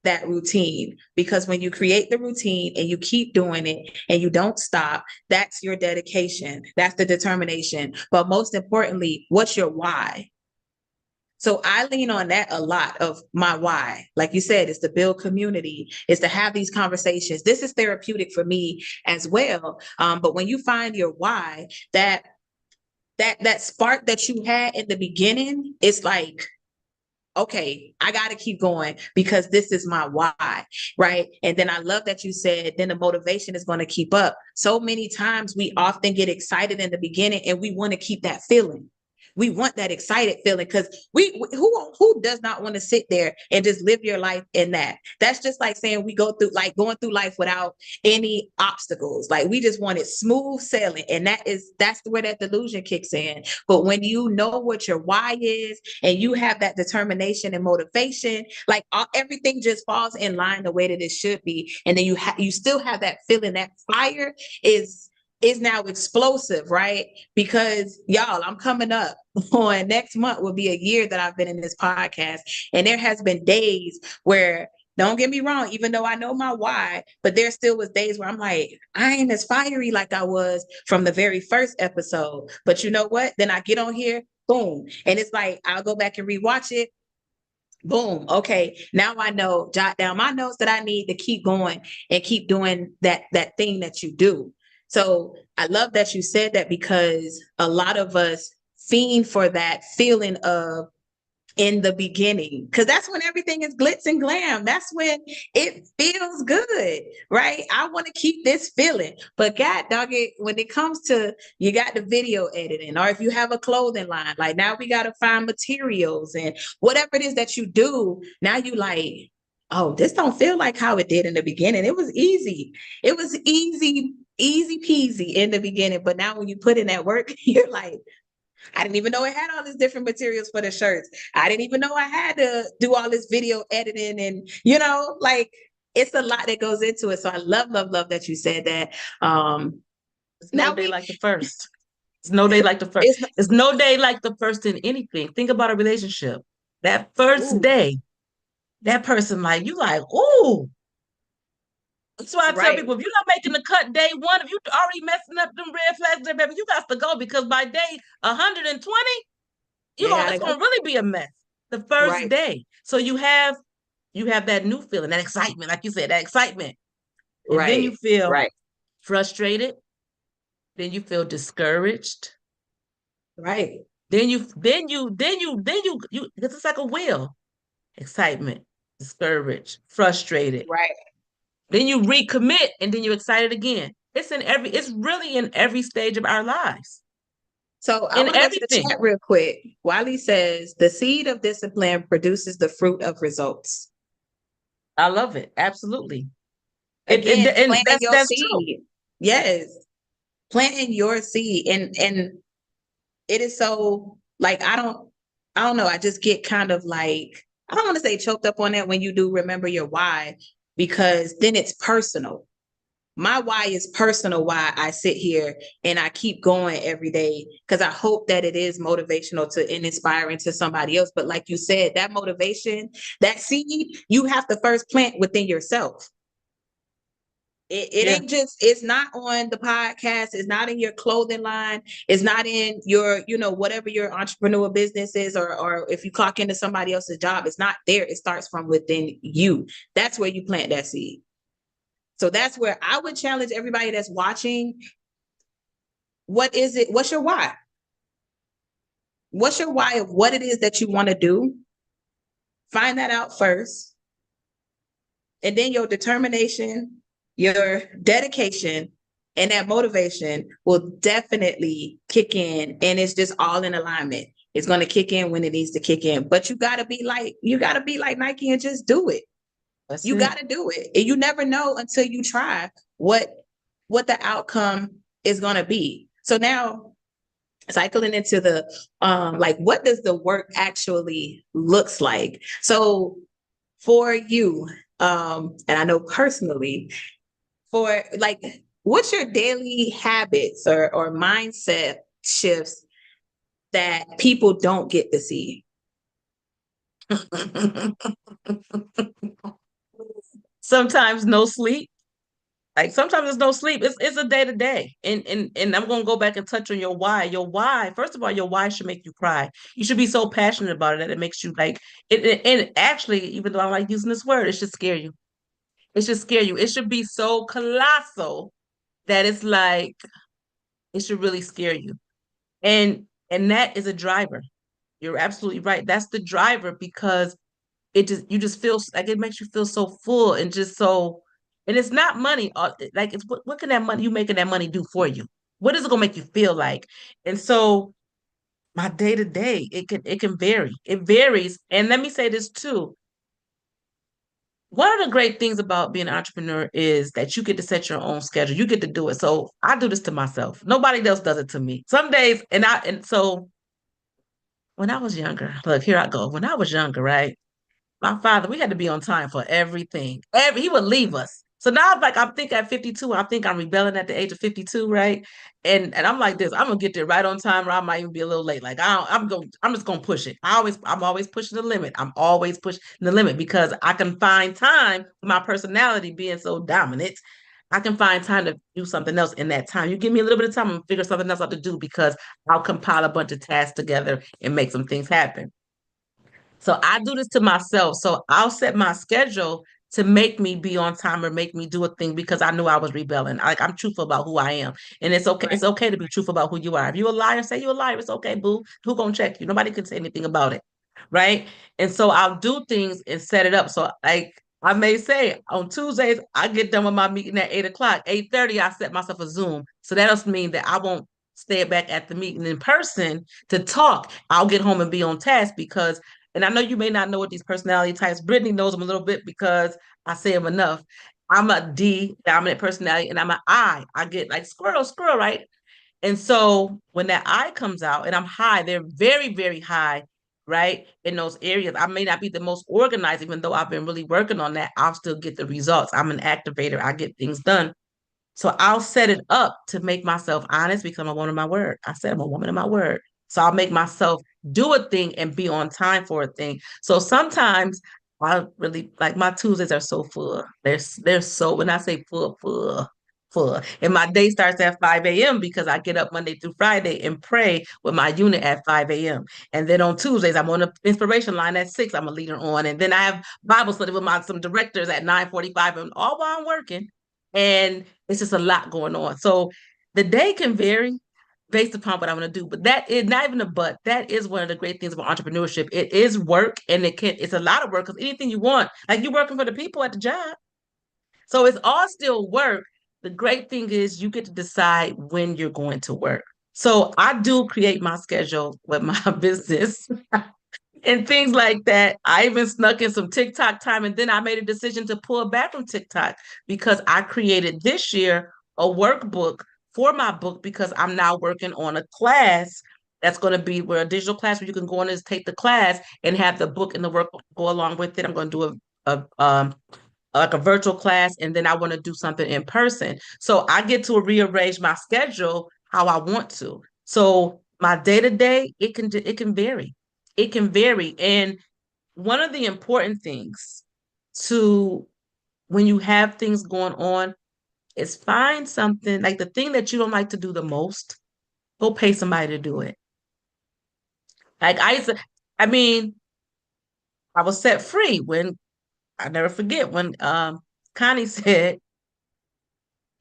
that routine, because when you create the routine and you keep doing it and you don't stop, that's your dedication, that's the determination. But most importantly, what's your why? So I lean on that a lot of my why. Like you said, it's to build community, it's to have these conversations. This is therapeutic for me as well. But when you find your why, that spark that you had in the beginning, it's like, okay, I got to keep going because this is my why, right? And then I love that you said, then the motivation is going to keep up. So many times we often get excited in the beginning and we want to keep that feeling. We want that excited feeling because who does not want to sit there and just live your life in that? That's just like saying we go through like going through life without any obstacles. Like we just want it smooth sailing, and that's where that delusion kicks in. But when you know what your why is and you have that determination and motivation, like everything just falls in line the way that it should be, and then you still have that feeling. That fire is now explosive, right? Because y'all, I'm coming up on next month will be a year that I've been in this podcast. And there has been days where, don't get me wrong, even though I know my why, but there still was days where I'm like, I ain't as fiery like I was from the very first episode. But you know what? Then I get on here, boom. And it's like, I'll go back and rewatch it. Boom. Okay. Now I know, jot down my notes that I need to keep going and keep doing that thing that you do. So I love that you said that because a lot of us fiend for that feeling of in the beginning, because that's when everything is glitz and glam. That's when it feels good, right? I want to keep this feeling. But God dog it, when it comes to you got the video editing, or if you have a clothing line, like now we got to find materials and whatever it is that you do, now you like, oh, this don't feel like how it did in the beginning. It was easy. It was easy peasy in the beginning. But now when you put in that work, you're like, I didn't even know it had all these different materials for the shirts. I didn't even know I had to do all this video editing and, like it's a lot that goes into it. So I love that you said that. It's no Now day like the first. It's no day like the first. it's It's no day like the first in anything. Think about a relationship. That first ooh, day, that person like you like, ooh. That's why I tell right. people if you're not making the cut day one, if you already messing up them red flags there, baby, you got to go because by day 120, You gotta it's go. gonna really be a mess. The first Right, day. So you have that new feeling, that excitement, like you said, that excitement. And then you right, feel right, frustrated, then you feel discouraged. right, Then you because it's like a wheel. Excitement, discouraged, frustrated. right. Then you recommit and then you're excited again. It's really in every stage of our lives. So I In want to go to the everything. chat real quick. Wiley says the seed of discipline produces the fruit of results. I love it. Absolutely. Again, And planting your that's true. seed. Yes, planting your seed, and it is so like I don't know. I just get kind of like I don't want to say choked up on that when you do remember your why, because then it's personal. My why is personal, why I sit here and I keep going every day because I hope that it is motivational to and inspiring to somebody else. But like you said, that motivation, that seed, you have to first plant within yourself. It Yeah. ain't just, it's not on the podcast, it's not in your clothing line, it's not in your, whatever your entrepreneur business is, or if you clock into somebody else's job, it's not there. It starts from within you. That's where you plant that seed. So that's where I would challenge everybody that's watching. What is it? What's your why? What's your why of what it is that you want to do? Find that out first. And then your determination, your dedication, and that motivation will definitely kick in. And it's just all in alignment. It's going to kick in when it needs to kick in. But you gotta be like Nike and just do it. That's You it. gotta do it. And you never know until you try what the outcome is gonna be. So now cycling into the like what does the work actually looks like? So for you, and I know personally, for like what's your daily habits or mindset shifts that people don't get to see? Sometimes no sleep. Like sometimes there's no sleep. It's a day to day. And I'm gonna go back and touch on your why. Your why, first of all, your why should make you cry. You should be so passionate about it that it makes you like and actually, even though I like using this word, it should scare you. It should scare you. It should be so colossal that it's like it should really scare you. And that is a driver. You're absolutely right. That's the driver because you just feel like it makes you feel so full and just so and it's not money like it's what can that money you making that money do for you? What is it gonna make you feel like? And so my day to day it can vary. It varies. And let me say this too. One of the great things about being an entrepreneur is that you get to set your own schedule. You get to do it. So I do this to myself. Nobody else does it to me. Some days, and so when I was younger, look, here I go. When I was younger, right? My father, we had to be on time for everything. He would leave us. So now I'm like, I think at 52, I think I'm rebelling at the age of 52, right? And I'm like this, I'm gonna get there right on time, or I might even be a little late. Like I'm just gonna push it. I'm always pushing the limit. I'm always pushing the limit because I can find time with my personality being so dominant. I can find time to do something else in that time. You give me a little bit of time, I'm gonna figure something else out to do because I'll compile a bunch of tasks together and make some things happen. So I do this to myself. So I'll set my schedule to make me be on time or make me do a thing because I knew I was rebelling. Like I'm truthful about who I am. And it's okay. It's okay to be truthful about who you are. If you're a liar, say you're a liar. It's okay, boo. Who gonna check you? Nobody can say anything about it. Right. And so I'll do things and set it up. So like I may say on Tuesdays, I get done with my meeting at 8 o'clock. 8:30, I set myself a Zoom. So that doesn't mean that I won't stay back at the meeting in person to talk. I'll get home and be on task because and I know you may not know what these personality types. Brittany knows them a little bit because I say them enough. I'm a D, dominant personality, and I'm an I. I get like squirrel, squirrel, right? And so when that I comes out and I'm high, they're very, very high, right? In those areas. I may not be the most organized, even though I've been really working on that. I'll still get the results. I'm an activator. I get things done. So I'll set it up to make myself honest because I'm a woman of my word. I said I'm a woman of my word. So I'll make myself do a thing and be on time for a thing. So sometimes I really like my Tuesdays are so full. They're so when I say full, full, full. And my day starts at 5 a.m. because I get up Monday through Friday and pray with my unit at 5 a.m. And then on Tuesdays, I'm on the inspiration line at 6. I'm a leader on. And then I have Bible study with my some directors at 9:45 and all while I'm working. And it's just a lot going on. So the day can vary based upon what I'm going to do. But that is not even a but. That is one of the great things about entrepreneurship. It is work and it's a lot of work because anything you want, like you're working for the people at the job. So it's all still work. The great thing is you get to decide when you're going to work. So I do create my schedule with my business and things like that. I even snuck in some TikTok time, and then I made a decision to pull back from TikTok because I created this year a workbook for my book because I'm now working on a class that's going to be where a digital class where you can go on and take the class and have the book and the workbook go along with it. I'm going to do a like a virtual class, and then I want to do something in person. So I get to rearrange my schedule how I want to. So my day to day, it can vary. It can vary. And one of the important things to when you have things going on is find something like the thing that you don't like to do the most, go pay somebody to do it. Like I used to, I mean, I was set free when I never forget when Connie said,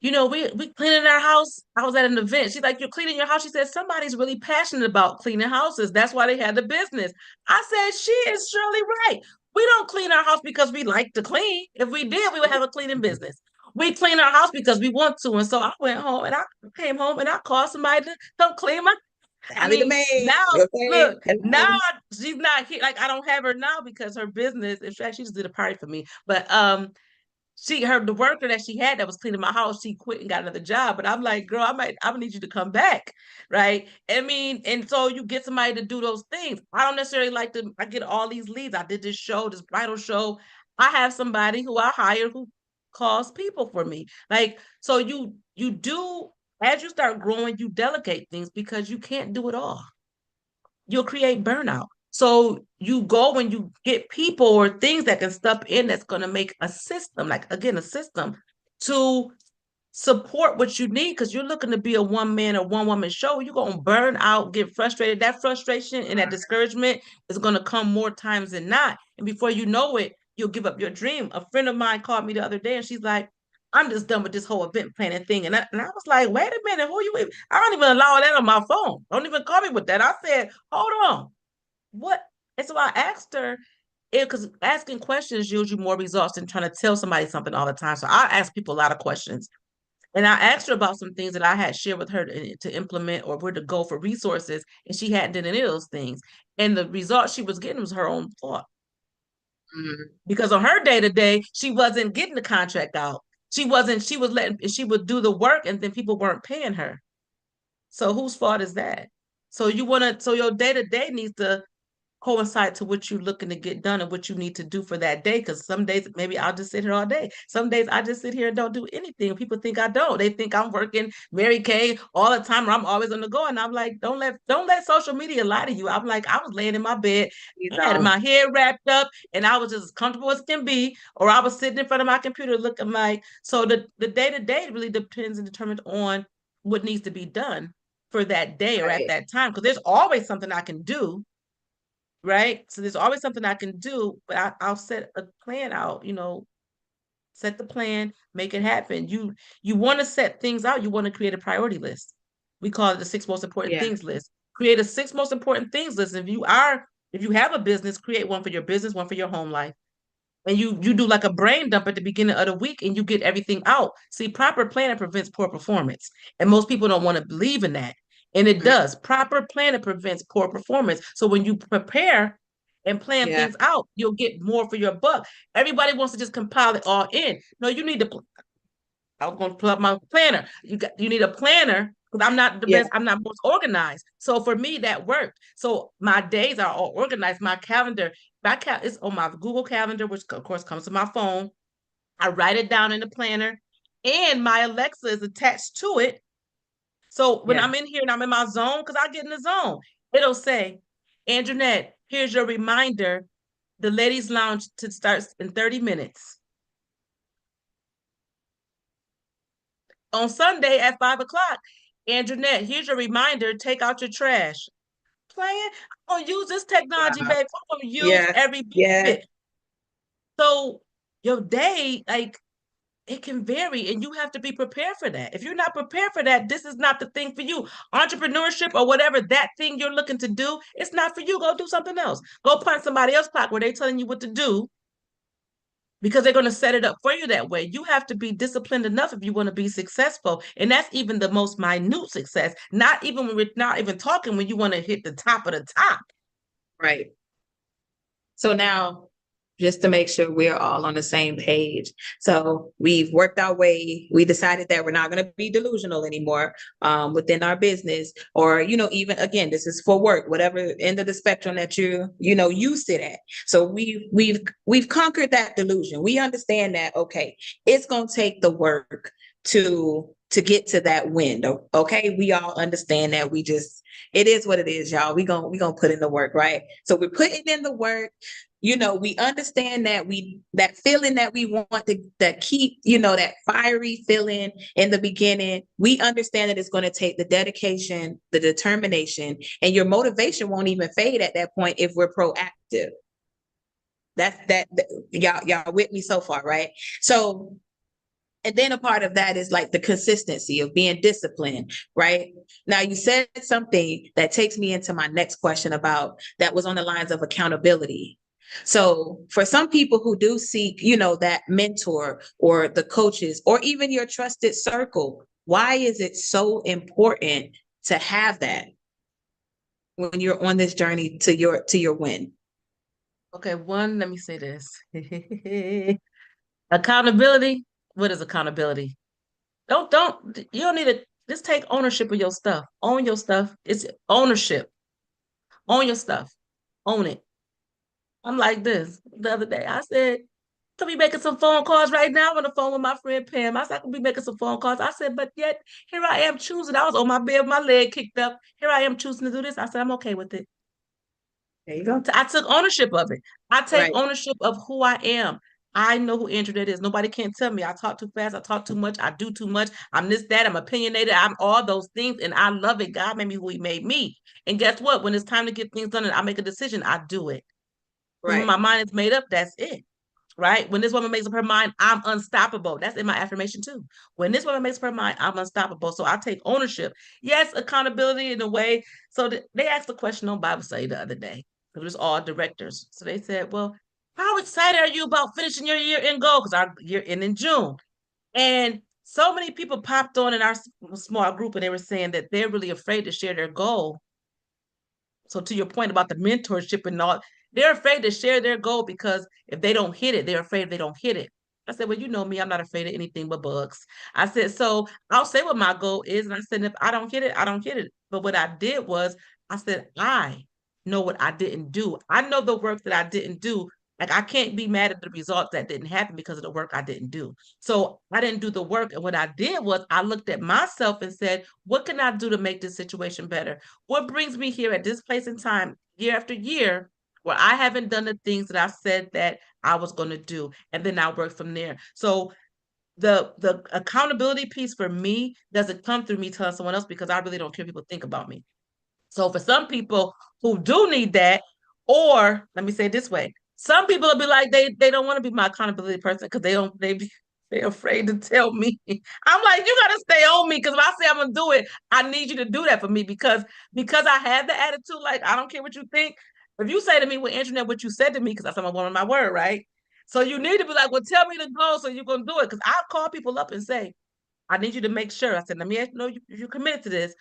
we cleaning our house. I was at an event. She's like, "You're cleaning your house." She said, "Somebody's really passionate about cleaning houses. That's why they had the business." I said, "She is surely right. We don't clean our house because we like to clean. If we did, we would have a cleaning business. We clean our house because we want to." And so I went home and I came home and I called somebody to come clean my. I I be the mean, maid. now Okay. look, now Hello. she's not here. Like I don't have her now because her business. In fact, she just did a party for me. But the worker that she had that was cleaning my house, she quit and got another job. But I'm like, girl, I need you to come back. Right. I mean, and so you get somebody to do those things. I don't necessarily like to, I get all these leads. I did this show, this bridal show. I have somebody who I hire who calls people for me. Like, so you do as you start growing, you delegate things because you can't do it all. You'll create burnout. So you go and you get people or things that can step in that's going to make a system, like again, a system to support what you need, because you're looking to be a one man or one woman show. You're going to burn out, get frustrated. That frustration and that discouragement is going to come more times than not. And before you know it, you'll give up your dream. A friend of mine called me the other day and she's like, I'm just done with this whole event planning thing. And I was like, wait a minute, who you? I don't even allow that on my phone. Don't even call me with that. I said, hold on. What? And so I asked her, because asking questions yields you more results than trying to tell somebody something all the time. So I ask people a lot of questions. And I asked her about some things that I had shared with her to implement or where to go for resources, and she hadn't done any of those things. And the result she was getting was her own thought. Mm-hmm. Because on her day to day, she wasn't getting the contract out. She would do the work and then people weren't paying her. So whose fault is that? So your day to day needs to coincide to what you're looking to get done and what you need to do for that day. Because some days maybe I'll just sit here all day. Some days I just sit here and don't do anything. People think I don't. They think I'm working Mary Kay all the time, or I'm always on the go. And I'm like, don't let social media lie to you. I'm like, I was laying in my bed, You I had know, my hair wrapped up, and I was just as comfortable as can be, or I was sitting in front of my computer looking like. So the day to day really depends and determined on what needs to be done for that day or at right. that time. Because there's always something I can do, right? So there's always something I can do, but I'll set a plan out, set the plan, make it happen. You want to set things out, you want to create a priority list. We call it the six most important Yeah. things list. Create a six most important things list. If you have a business, create one for your business, one for your home life. And you do like a brain dump at the beginning of the week and you get everything out. See, proper planning prevents poor performance. And most people don't want to believe in that. And it Mm, does. Proper planning prevents poor performance. So when you prepare and plan yeah. things out, you'll get more for your buck. Everybody wants to just compile it all in. No, you need to. I was going to pull up my planner. You need a planner because I'm not the Yeah. best. I'm not most organized. So for me, that worked. So my days are all organized. My calendar, is on my Google Calendar, which of course comes to my phone. I write it down in the planner, and my Alexa is attached to it. So when Yeah. I'm in here and I'm in my zone, because I get in the zone, it'll say, Andrenette, here's your reminder. The ladies' lounge to start in 30 minutes. On Sunday at 5 o'clock, Andrenette, here's your reminder. Take out your trash. Playing, I'm gonna use this technology, Wow. babe. I'm gonna use Yeah. every bit of Yeah. it. So your day, like, it can vary and you have to be prepared for that. If you're not prepared for that, this is not the thing for you. Entrepreneurship or whatever that thing you're looking to do, it's not for you. Go do something else. Go find somebody else clock where they're telling you what to do because they're going to set it up for you that way. You have to be disciplined enough if you want to be successful. And that's even the most minute success. Not even when we're not even talking when you want to hit the top of the top. Right. So now, just to make sure we're all on the same page. So we've worked our way. We decided that we're not going to be delusional anymore within our business, or even again, this is for work, whatever end of the spectrum that you sit at. So we've conquered that delusion. We understand that it's going to take the work to get to that win. Okay, we all understand that. It is what it is, y'all. We gonna put in the work, right? So we're putting in the work. We understand that feeling that we want to keep, that fiery feeling in the beginning. We understand that it's going to take the dedication, the determination, and your motivation won't even fade at that point if we're proactive. That y'all with me so far, right? So, and then a part of that is like the consistency of being disciplined, right? Now, you said something that takes me into my next question about that was on the lines of accountability. So for some people who do seek, that mentor or the coaches or even your trusted circle, why is it so important to have that when you're on this journey to your win? Okay, one, let me say this. Accountability. What is accountability? You don't need to just take ownership of your stuff. Own your stuff. It's ownership. Own your stuff. Own it. I'm like this. The other day, I said, could be making some phone calls right now. I'm on the phone with my friend Pam. I said, I could be making some phone calls. I said, but yet here I am choosing. I was on my bed with my leg kicked up. Here I am choosing to do this. I said, I'm okay with it. There you go. I took ownership of it. I take Right. ownership of who I am. I know who Andrenette is. Nobody can tell me I talk too fast, I talk too much, I do too much, I'm this, that, I'm opinionated, I'm all those things, and I love it. God made me who he made me. And guess what? When it's time to get things done and I make a decision, I do it. When Right. my mind is made up, that's it. Right? When this woman makes up her mind, I'm unstoppable. That's in my affirmation too. When this woman makes up her mind, I'm unstoppable. So I take ownership. Yes, accountability in a way. So they asked a question on Bible study the other day. It was all directors. So they said, well, how excited are you about finishing your year end goal? Because our year end in June. And so many people popped on in our small group and they were saying that they're really afraid to share their goal. So to your point about the mentorship and all, they're afraid to share their goal because if they don't hit it, they're afraid they don't hit it. I said, well, you know me, I'm not afraid of anything but bugs. I said, so I'll say what my goal is. And I said, if I don't hit it, I don't hit it. But what I did was I said, I know what I didn't do. I know the work that I didn't do. Like I can't be mad at the results that didn't happen because of the work I didn't do. So I didn't do the work. And what I did was I looked at myself and said, what can I do to make this situation better? What brings me here at this place in time, year after year, where I haven't done the things that I said that I was going to do, and then I work from there. So the accountability piece for me doesn't come through me telling someone else because I really don't care what people think about me. So for some people who do need that, or let me say it this way, some people will be like they don't want to be my accountability person because they're afraid to tell me. I'm like, you gotta stay on me because if I say I'm gonna do it, I need you to do that for me because I have the attitude like I don't care what you think. If you say to me with Andrenette what you said to me, because I'm a woman of my word, right? So you need to be like, well, tell me to go so you're gonna do it. Because I'll call people up and say, I need you to make sure. I said, let me know you committed to this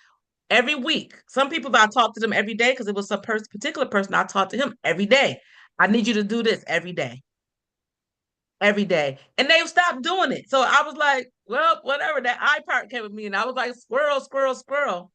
every week. Some people I talk to them every day because it was some particular person I talked to him every day. I need you to do this every day. And they stopped doing it. So I was like, well, whatever. That I part came with me. And I was like, squirrel, squirrel, squirrel.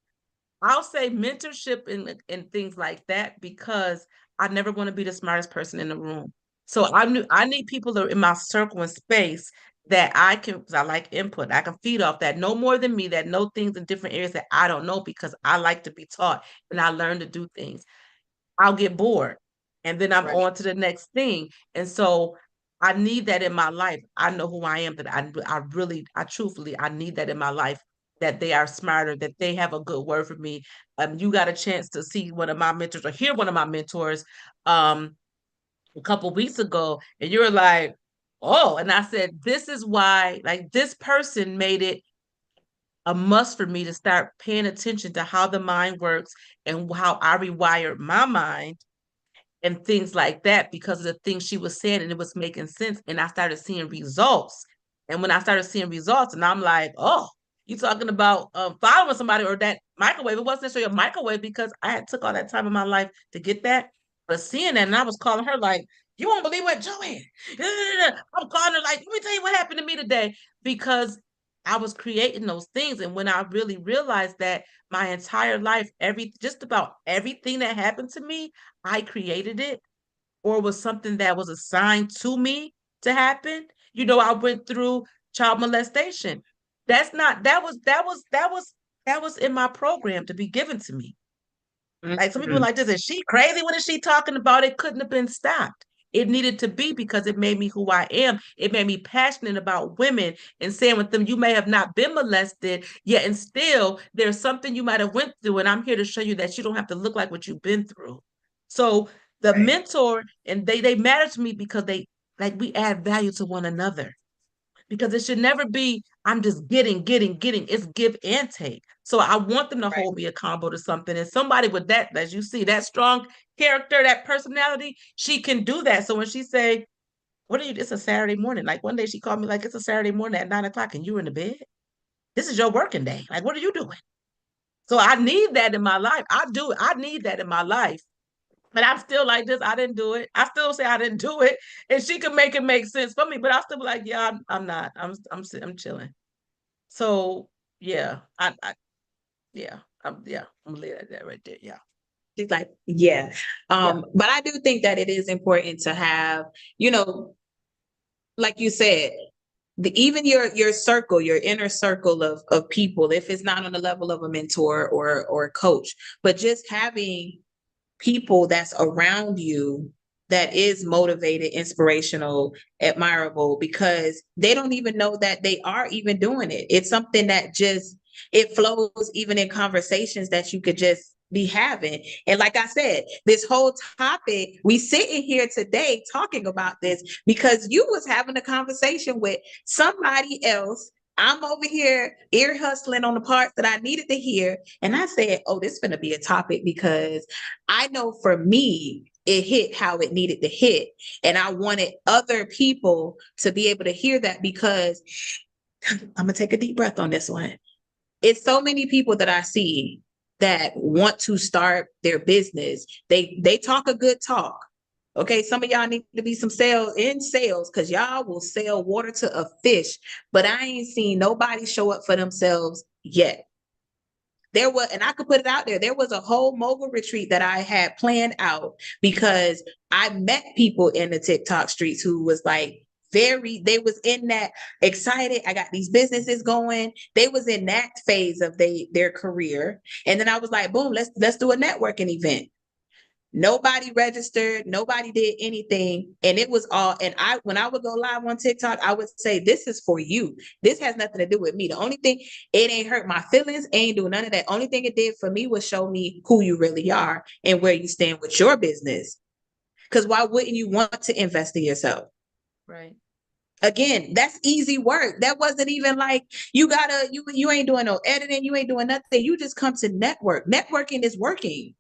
I'll say mentorship and things like that because I never want to be the smartest person in the room. So I need people that are in my circle and space that I can, because I like input. I can feed off that know more than me, that know things in different areas that I don't know because I like to be taught and I learn to do things. I'll get bored and then I'm Right. on to the next thing. And so I need that in my life. I know who I am, that I truthfully, I need that in my life, that they are smarter, that they have a good word for me. You got a chance to see one of my mentors or hear one of my mentors a couple weeks ago, and you were like, oh, and I said, this is why, like, this person made it a must for me to start paying attention to how the mind works and how I rewired my mind and things like that because of the things she was saying and it was making sense. And I started seeing results. And when I started seeing results, and I'm like, oh, you talking about following somebody or that microwave. It wasn't necessarily a microwave because I had took all that time in my life to get that. But seeing that, and I was calling her like, you won't believe what Joanne. I'm calling her like, let me tell you what happened to me today because I was creating those things. And when I really realized that my entire life, just about everything that happened to me, I created it or was something that was assigned to me to happen. You know, I went through child molestation. That's not that was in my program to be given to me. Like some people are Mhm. like this, is she crazy? What is she talking about? It couldn't have been stopped. It needed to be because it made me who I am. It made me passionate about women and saying with them, you may have not been molested yet, and still there's something you might have went through. And I'm here to show you that you don't have to look like what you've been through. So the Right. mentor and they matter to me because they like we add value to one another because it should never be I'm just getting. It's give and take. So I want them to Right. hold me accountable to something. And somebody with that, as you see, that strong character, that personality, she can do that. So when she say, "What are you?" It's a Saturday morning. Like one day she called me like it's a Saturday morning at 9 o'clock, and you're in the bed. This is your working day. Like what are you doing? So I need that in my life. I do. I need that in my life. But I'm still like this. I didn't do it. I still say I didn't do it, and she can make it make sense for me. But I still be like, yeah, I'm not. I'm chilling. So yeah, I'm gonna leave it at that right there. Yeah, She's like, yeah. yeah, But I do think that it is important to have, you know, like you said, even your circle, your inner circle of people, if it's not on the level of a mentor or a coach, but just having people that's around you that is motivated, inspirational, admirable, because they don't even know that they are even doing it. It's something that just, it flows even in conversations that you could just be having. And like I said, this whole topic, we sitting here today talking about this because you was having a conversation with somebody else. I'm over here ear hustling on the parts that I needed to hear. And I said, oh, this is going to be a topic because I know for me, it hit how it needed to hit. And I wanted other people to be able to hear that, because I'm going to take a deep breath on this one. It's so many people that I see that want to start their business. They talk a good talk. Okay, some of y'all need to be some sales because y'all will sell water to a fish, but I ain't seen nobody show up for themselves yet. There was, and I could put it out there was a whole mogul retreat that I had planned out because I met people in the TikTok streets who was like, they was in that excited. I got these businesses going. They was in that phase of their career. And then I was like, boom, let's do a networking event. Nobody registered, nobody did anything. And it was all, and when I would go live on TikTok, I would say, this is for you. This has nothing to do with me. The only thing, it ain't hurt my feelings, ain't do none of that. Only thing it did for me was show me who you really are and where you stand with your business. Because why wouldn't you want to invest in yourself? Right. Again, that's easy work. That wasn't even like you ain't doing no editing, you ain't doing nothing. You just come to network. Networking is working.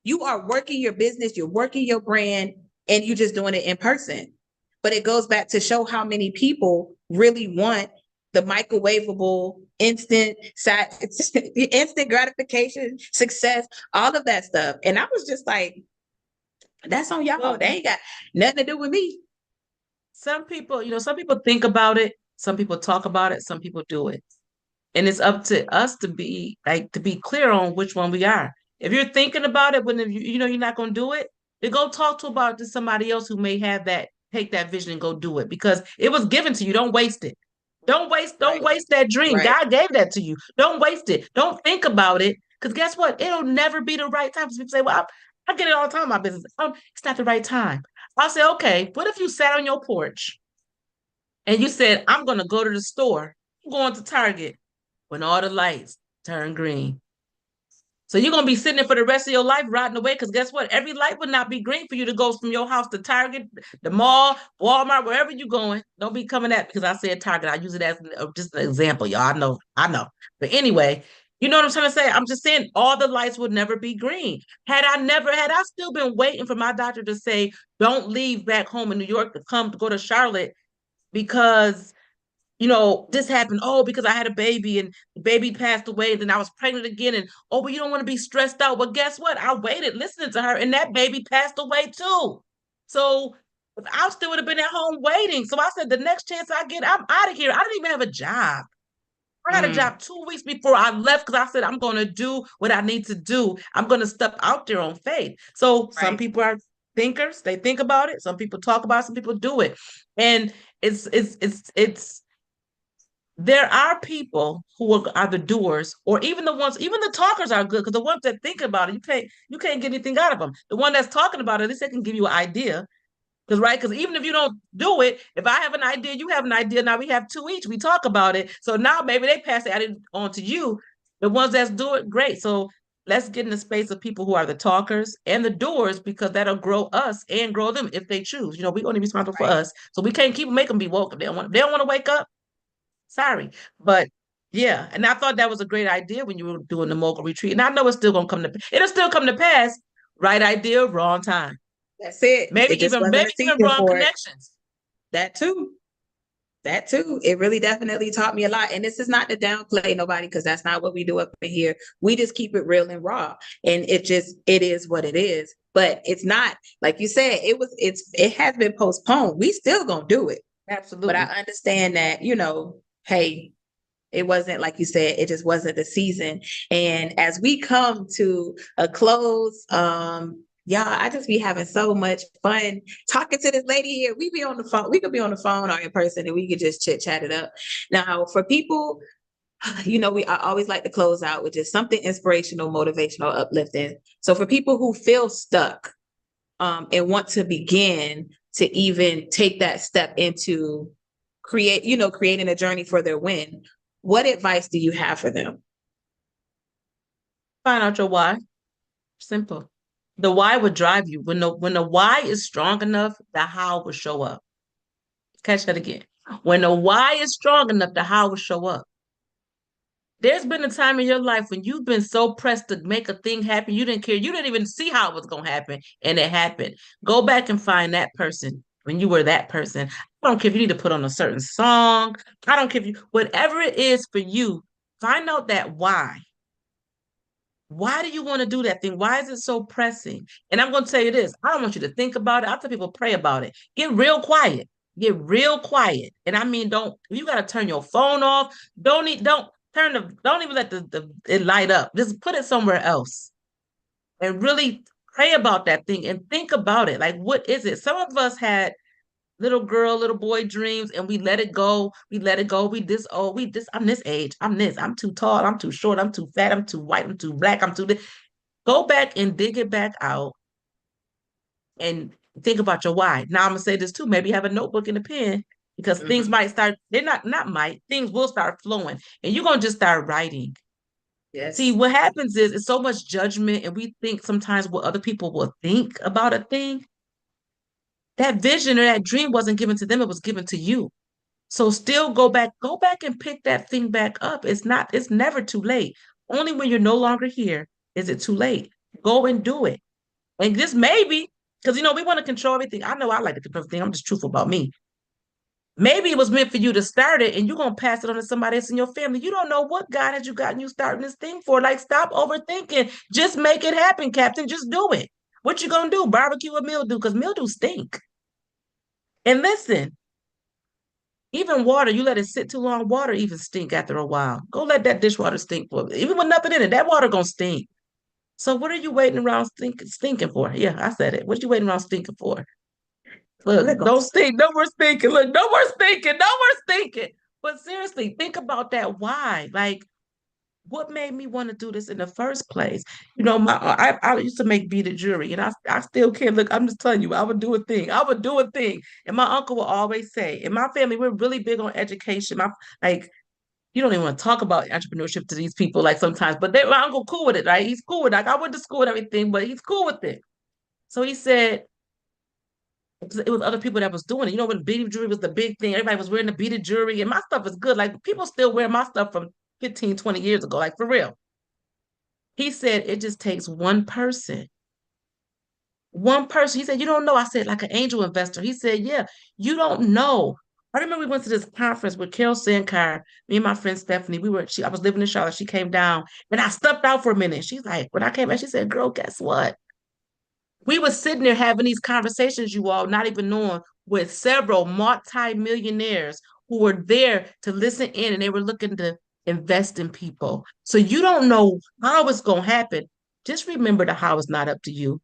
You are working your business, you're working your brand, and you're just doing it in person. But it goes back to show how many people really want the microwavable, instant gratification, success, all of that stuff. And I was just like, that's on y'all. Well, they ain't got nothing to do with me. some people, some people think about it, some people talk about it, some people do it. And it's up to us to be clear on which one we are. If you're thinking about it, when you're not going to do it, then go talk to somebody else who may have that, take that vision and go do it, because it was given to you. Don't waste it. Don't waste that dream. Right. God gave that to you. Don't waste it. Don't think about it. Because guess what? It'll never be the right time. People say, well, I get it all the time in my business. It's not the right time. I'll say, okay, what if you sat on your porch and you said, I'm going to go to the store, I'm going to Target, when all the lights turn green. So you're going to be sitting there for the rest of your life rotting away, because guess what? Every light would not be green for you to go from your house to Target, the mall, Walmart, wherever you're going. Don't be coming at, because I said Target. I use it as just an example, y'all. I know. But anyway, you know what I'm trying to say? I'm just saying all the lights would never be green. Had I still been waiting for my doctor to say, don't leave back home in New York to go to Charlotte because this happened. Oh, because I had a baby and the baby passed away. And then I was pregnant again. And but you don't want to be stressed out. But guess what? I waited listening to her and that baby passed away too. So I still would have been at home waiting. So I said, the next chance I get, I'm out of here. I didn't even have a job. I got a job 2 weeks before I left because I said, I'm going to do what I need to do. I'm going to step out there on faith. So some people are thinkers. They think about it. Some people talk about it. Some people do it. And it's there are people who are the doers, or even the talkers are good, because the ones that think about it, you can't get anything out of them. The one that's talking about it, at least they can give you an idea. Because even if you don't do it, if I have an idea, you have an idea, now we have two each, we talk about it. So now maybe they pass it on to you. The ones that do it, great. So let's get in the space of people who are the talkers and the doers, because that'll grow us and grow them if they choose. We're going to be responsible for us. So we can't make them be woke. If they don't want to wake up, sorry. But yeah, and I thought that was a great idea when you were doing the mogul retreat. And I know it'll still come to pass. Right idea, wrong time. That's it. Maybe It just even wasn't a season wrong for it. connections. That too. It really definitely taught me a lot. And this is not to downplay nobody, because that's not what we do up in here. We just keep it real and raw. And it is what it is. But it's not, like you said, it has been postponed. We still gonna do it. Absolutely. But I understand that, hey, it wasn't, like you said, it just wasn't the season. And as we come to a close, I just be having so much fun talking to this lady here. We be on the phone. We could be on the phone or in person, and we could just chit chat it up. Now, for people, I always like to close out with just something inspirational, motivational, uplifting. So for people who feel stuck, and want to begin to even take that step into creating a journey for their win, what advice do you have for them? Find out your why. Simple. The why would drive you. When the why is strong enough, the how will show up. Catch that again. When the why is strong enough, the how will show up. There's been a time in your life when you've been so pressed to make a thing happen, you didn't care. You didn't even see how it was going to happen, and it happened. Go back and find that person when you were that person. I don't care if you need to put on a certain song. I don't care if you, whatever it is for you, find out that why. Why do you want to do that thing? Why is it so pressing? And I'm going to tell you this. I don't want you to think about it. I tell people pray about it. Get real quiet. Get real quiet. And I mean, if you got to turn your phone off, don't even let it light up. Just put it somewhere else and really pray about that thing and think about it. Like, what is it? Some of us had little girl, little boy dreams, and we let it go. We let it go. I'm this age. I'm too tall. I'm too short. I'm too fat. I'm too white. I'm too black. I'm too this. Go back and dig it back out and think about your why. Now I'm gonna say this too. Maybe have a notebook and a pen because things might start, they're not might, things will start flowing and you're gonna just start writing. Yes. See, what happens is it's so much judgment, and we think sometimes what other people will think about a thing. That vision or that dream wasn't given to them, it was given to you. So still go back and pick that thing back up. It's never too late. Only when you're no longer here is it too late. Go and do it. And this maybe, because we want to control everything. I know I like to control everything. I'm just truthful about me. Maybe it was meant for you to start it and you're going to pass it on to somebody else in your family. You don't know what God has you gotten you starting this thing for. Like, stop overthinking. Just make it happen, Captain. Just do it. What you going to do? Barbecue or mildew? Because mildew stink. And listen, even water, you let it sit too long, water even stink after a while. Go let that dishwater stink for even with nothing in it. That water gonna stink. So what are you waiting around stinking for? Yeah, I said it. What are you waiting around stinking for? Look, don't stink. No more stinking. Look, no more stinking. No more stinking. But seriously, think about that. Why? Like, what made me want to do this in the first place? I used to make beaded jewelry, and I still can't. Look, I'm just telling you, I would do a thing. I would do a thing. And my uncle would always say, in my family, we're really big on education. Like, you don't even want to talk about entrepreneurship to these people, like sometimes, but my uncle cool with it, right? He's cool with it. Like, I went to school and everything, but he's cool with it. So he said, it was other people that was doing it. When beaded jewelry was the big thing, everybody was wearing the beaded jewelry, and my stuff is good. Like, people still wear my stuff from 15, 20 years ago, like, for real. He said, it just takes one person. One person. He said, you don't know. I said, like an angel investor. He said, yeah, you don't know. I remember we went to this conference with Carol Sankar, me and my friend Stephanie. I was living in Charlotte. She came down and I stepped out for a minute. She's like, when I came back, she said, girl, guess what? We were sitting there having these conversations, you all, not even knowing, with several multi-millionaires who were there to listen in, and they were looking to invest in people. So you don't know how it's going to happen. Just remember the how is not up to you.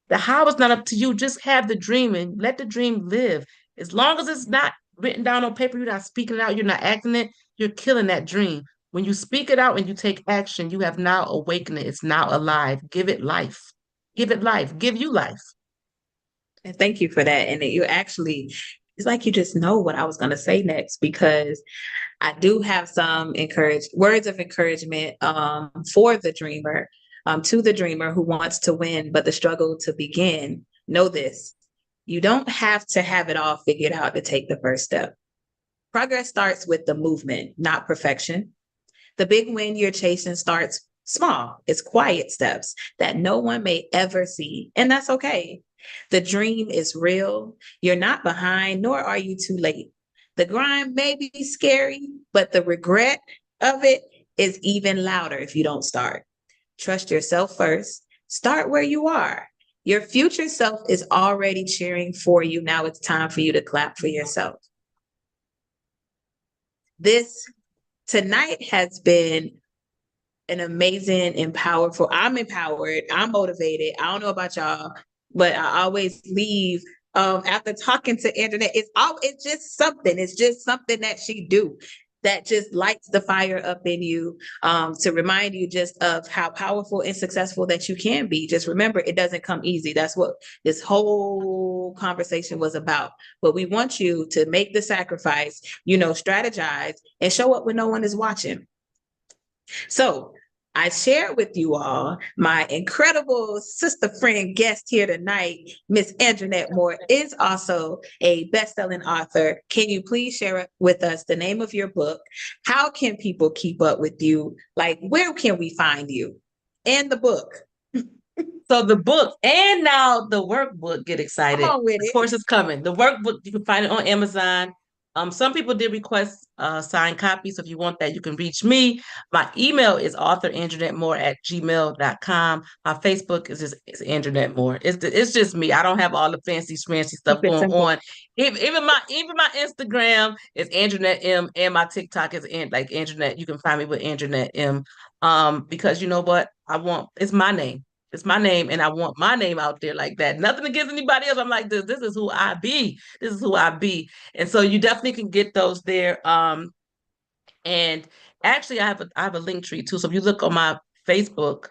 The how is not up to you. Just have the dream and let the dream live. As long as it's not written down on paper, you're not speaking it out, you're not acting it, you're killing that dream. When you speak it out and you take action, you have now awakened it. It's now alive. Give it life. Give it life. Give you life. And thank you for that. And it's like you just know what I was going to say next, because I do have some words of encouragement for the dreamer, to the dreamer who wants to win, but the struggle to begin. Know this: you don't have to have it all figured out to take the first step. Progress starts with the movement, not perfection. The big win you're chasing starts small. It's quiet steps that no one may ever see, and that's okay. The dream is real. You're not behind, nor are you too late. The grind may be scary, but the regret of it is even louder if you don't start. Trust yourself first. Start where you are. Your future self is already cheering for you. Now it's time for you to clap for yourself. This tonight has been an amazing and powerful. I'm empowered. I'm motivated. I don't know about y'all, but I always leave after talking to Andrenette. It's just something. It's just something that she do. that just lights the fire up in you, to remind you just of how powerful and successful that you can be. Just remember, it doesn't come easy. That's what this whole conversation was about. But we want you to make the sacrifice, strategize and show up when no one is watching. So I shared with you all my incredible sister friend guest here tonight, Miss Andrenette Moore, is also a best-selling author. Can you please share with us the name of your book? How can people keep up with you? Like, where can we find you? And the book. So the book and now the workbook, get excited. Come on with The it. course is coming. The workbook, you can find it on Amazon. Some people did request signed copies. So if you want that, you can reach me. My email is authorandrenettemore@gmail.com. My Facebook is it's Andrenette Moore. It's just me. I don't have all the fancy stuff going on. Even my Instagram is Andrenette M, and my TikTok is like Andrenette. You can find me with Andrenette M. Because you know what? It's my name. It's my name, and I want my name out there like that. Nothing against anybody else. I'm like, this is who I be. This is who I be. And so you definitely can get those there. And actually I have a link tree too. So if you look on my Facebook,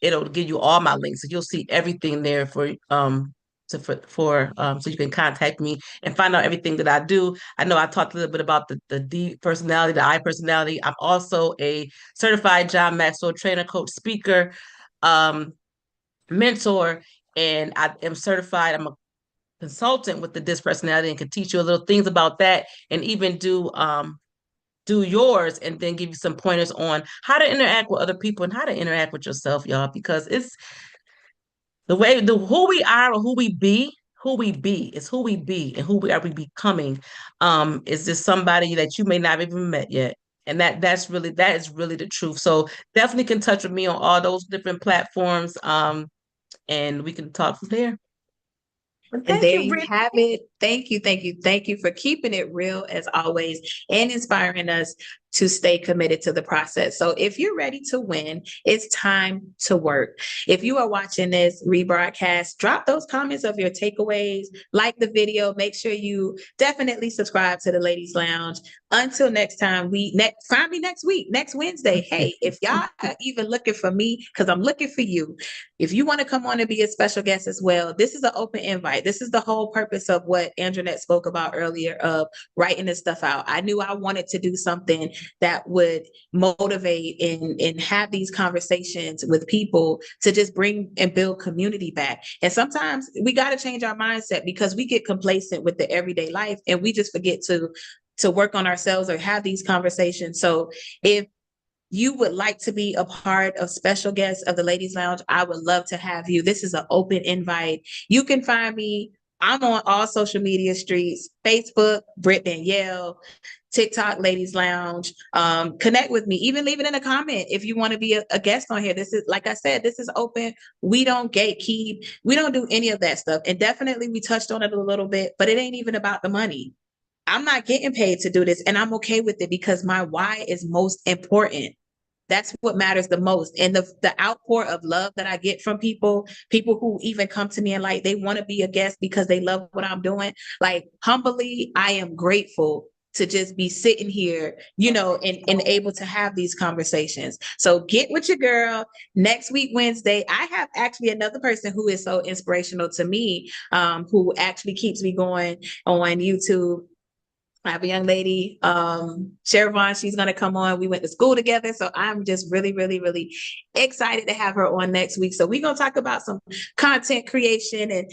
it'll give you all my links. So you'll see everything there for so you can contact me and find out everything that I do. I know I talked a little bit about the D personality, the I personality. I'm also a certified John Maxwell trainer, coach, speaker, mentor, and I am certified. I'm a consultant with the DISC personality and can teach you a little things about that, and even do yours, and then give you some pointers on how to interact with other people and how to interact with yourself, y'all, because it's who we are or who we be. Who we be is who we be, and who we are we becoming. Is just somebody that you may not have even met yet. And that is really the truth. So definitely can touch with me on all those different platforms. And we can talk from there. And there you have it. Thank you, thank you, thank you for keeping it real as always and inspiring us to stay committed to the process. So if you're ready to win, it's time to work. If you are watching this rebroadcast, drop those comments of your takeaways, like the video, make sure you definitely subscribe to the Ladies Lounge. Until next time, find me next week, next Wednesday. Hey, if y'all are even looking for me, because I'm looking for you, if you want to come on and be a special guest as well, this is an open invite. This is the whole purpose of what Andrenette spoke about earlier, of writing this stuff out. I knew I wanted to do something that would motivate and have these conversations with people to just bring and build community back. And sometimes we got to change our mindset because we get complacent with the everyday life and we just forget to work on ourselves or have these conversations. So if you would like to be a part of special guests of the Ladies Lounge, I would love to have you. This is an open invite. You can find me. I'm on all social media streets, Facebook, Britt Danielle, TikTok, Ladies Lounge. Connect with me. Even leave it in a comment if you want to be a guest on here. This is, like I said, this is open. We don't gatekeep. We don't do any of that stuff. And definitely we touched on it a little bit, but it ain't even about the money. I'm not getting paid to do this, and I'm okay with it because my why is most important. That's what matters the most. And the outpour of love that I get from people who even come to me and like, they want to be a guest because they love what I'm doing. Like, humbly, I am grateful to just be sitting here, and able to have these conversations. So get with your girl. Next week, Wednesday, I have actually another person who is so inspirational to me, who actually keeps me going on YouTube. I have a young lady, Shervon, she's going to come on. We went to school together. So I'm just really, really, really excited to have her on next week. So we're going to talk about some content creation and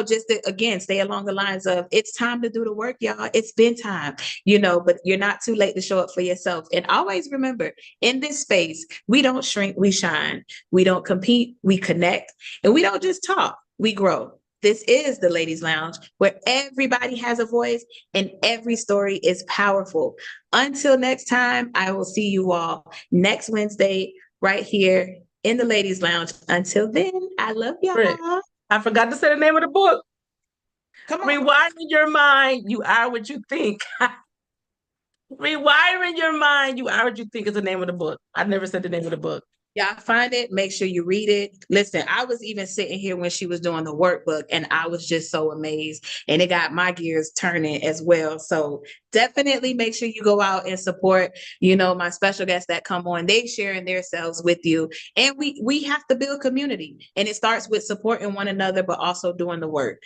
just to, again, stay along the lines of it's time to do the work, y'all. It's been time, but you're not too late to show up for yourself. And always remember, in this space, we don't shrink, we shine. We don't compete, we connect. And we don't just talk, we grow. This is the Ladies Lounge, where everybody has a voice and every story is powerful. Until next time, I will see you all next Wednesday right here in the Ladies Lounge. Until then, I love y'all. I forgot to say the name of the book. Come on. Rewiring your mind, you are what you think. Rewiring your mind, you are what you think is the name of the book. I never said the name of the book. Y'all find it, make sure you read it. Listen, I was even sitting here when she was doing the workbook and I was just so amazed, and it got my gears turning as well. So definitely make sure you go out and support, my special guests that come on. They sharing their selves with you. And we have to build community. And it starts with supporting one another, but also doing the work.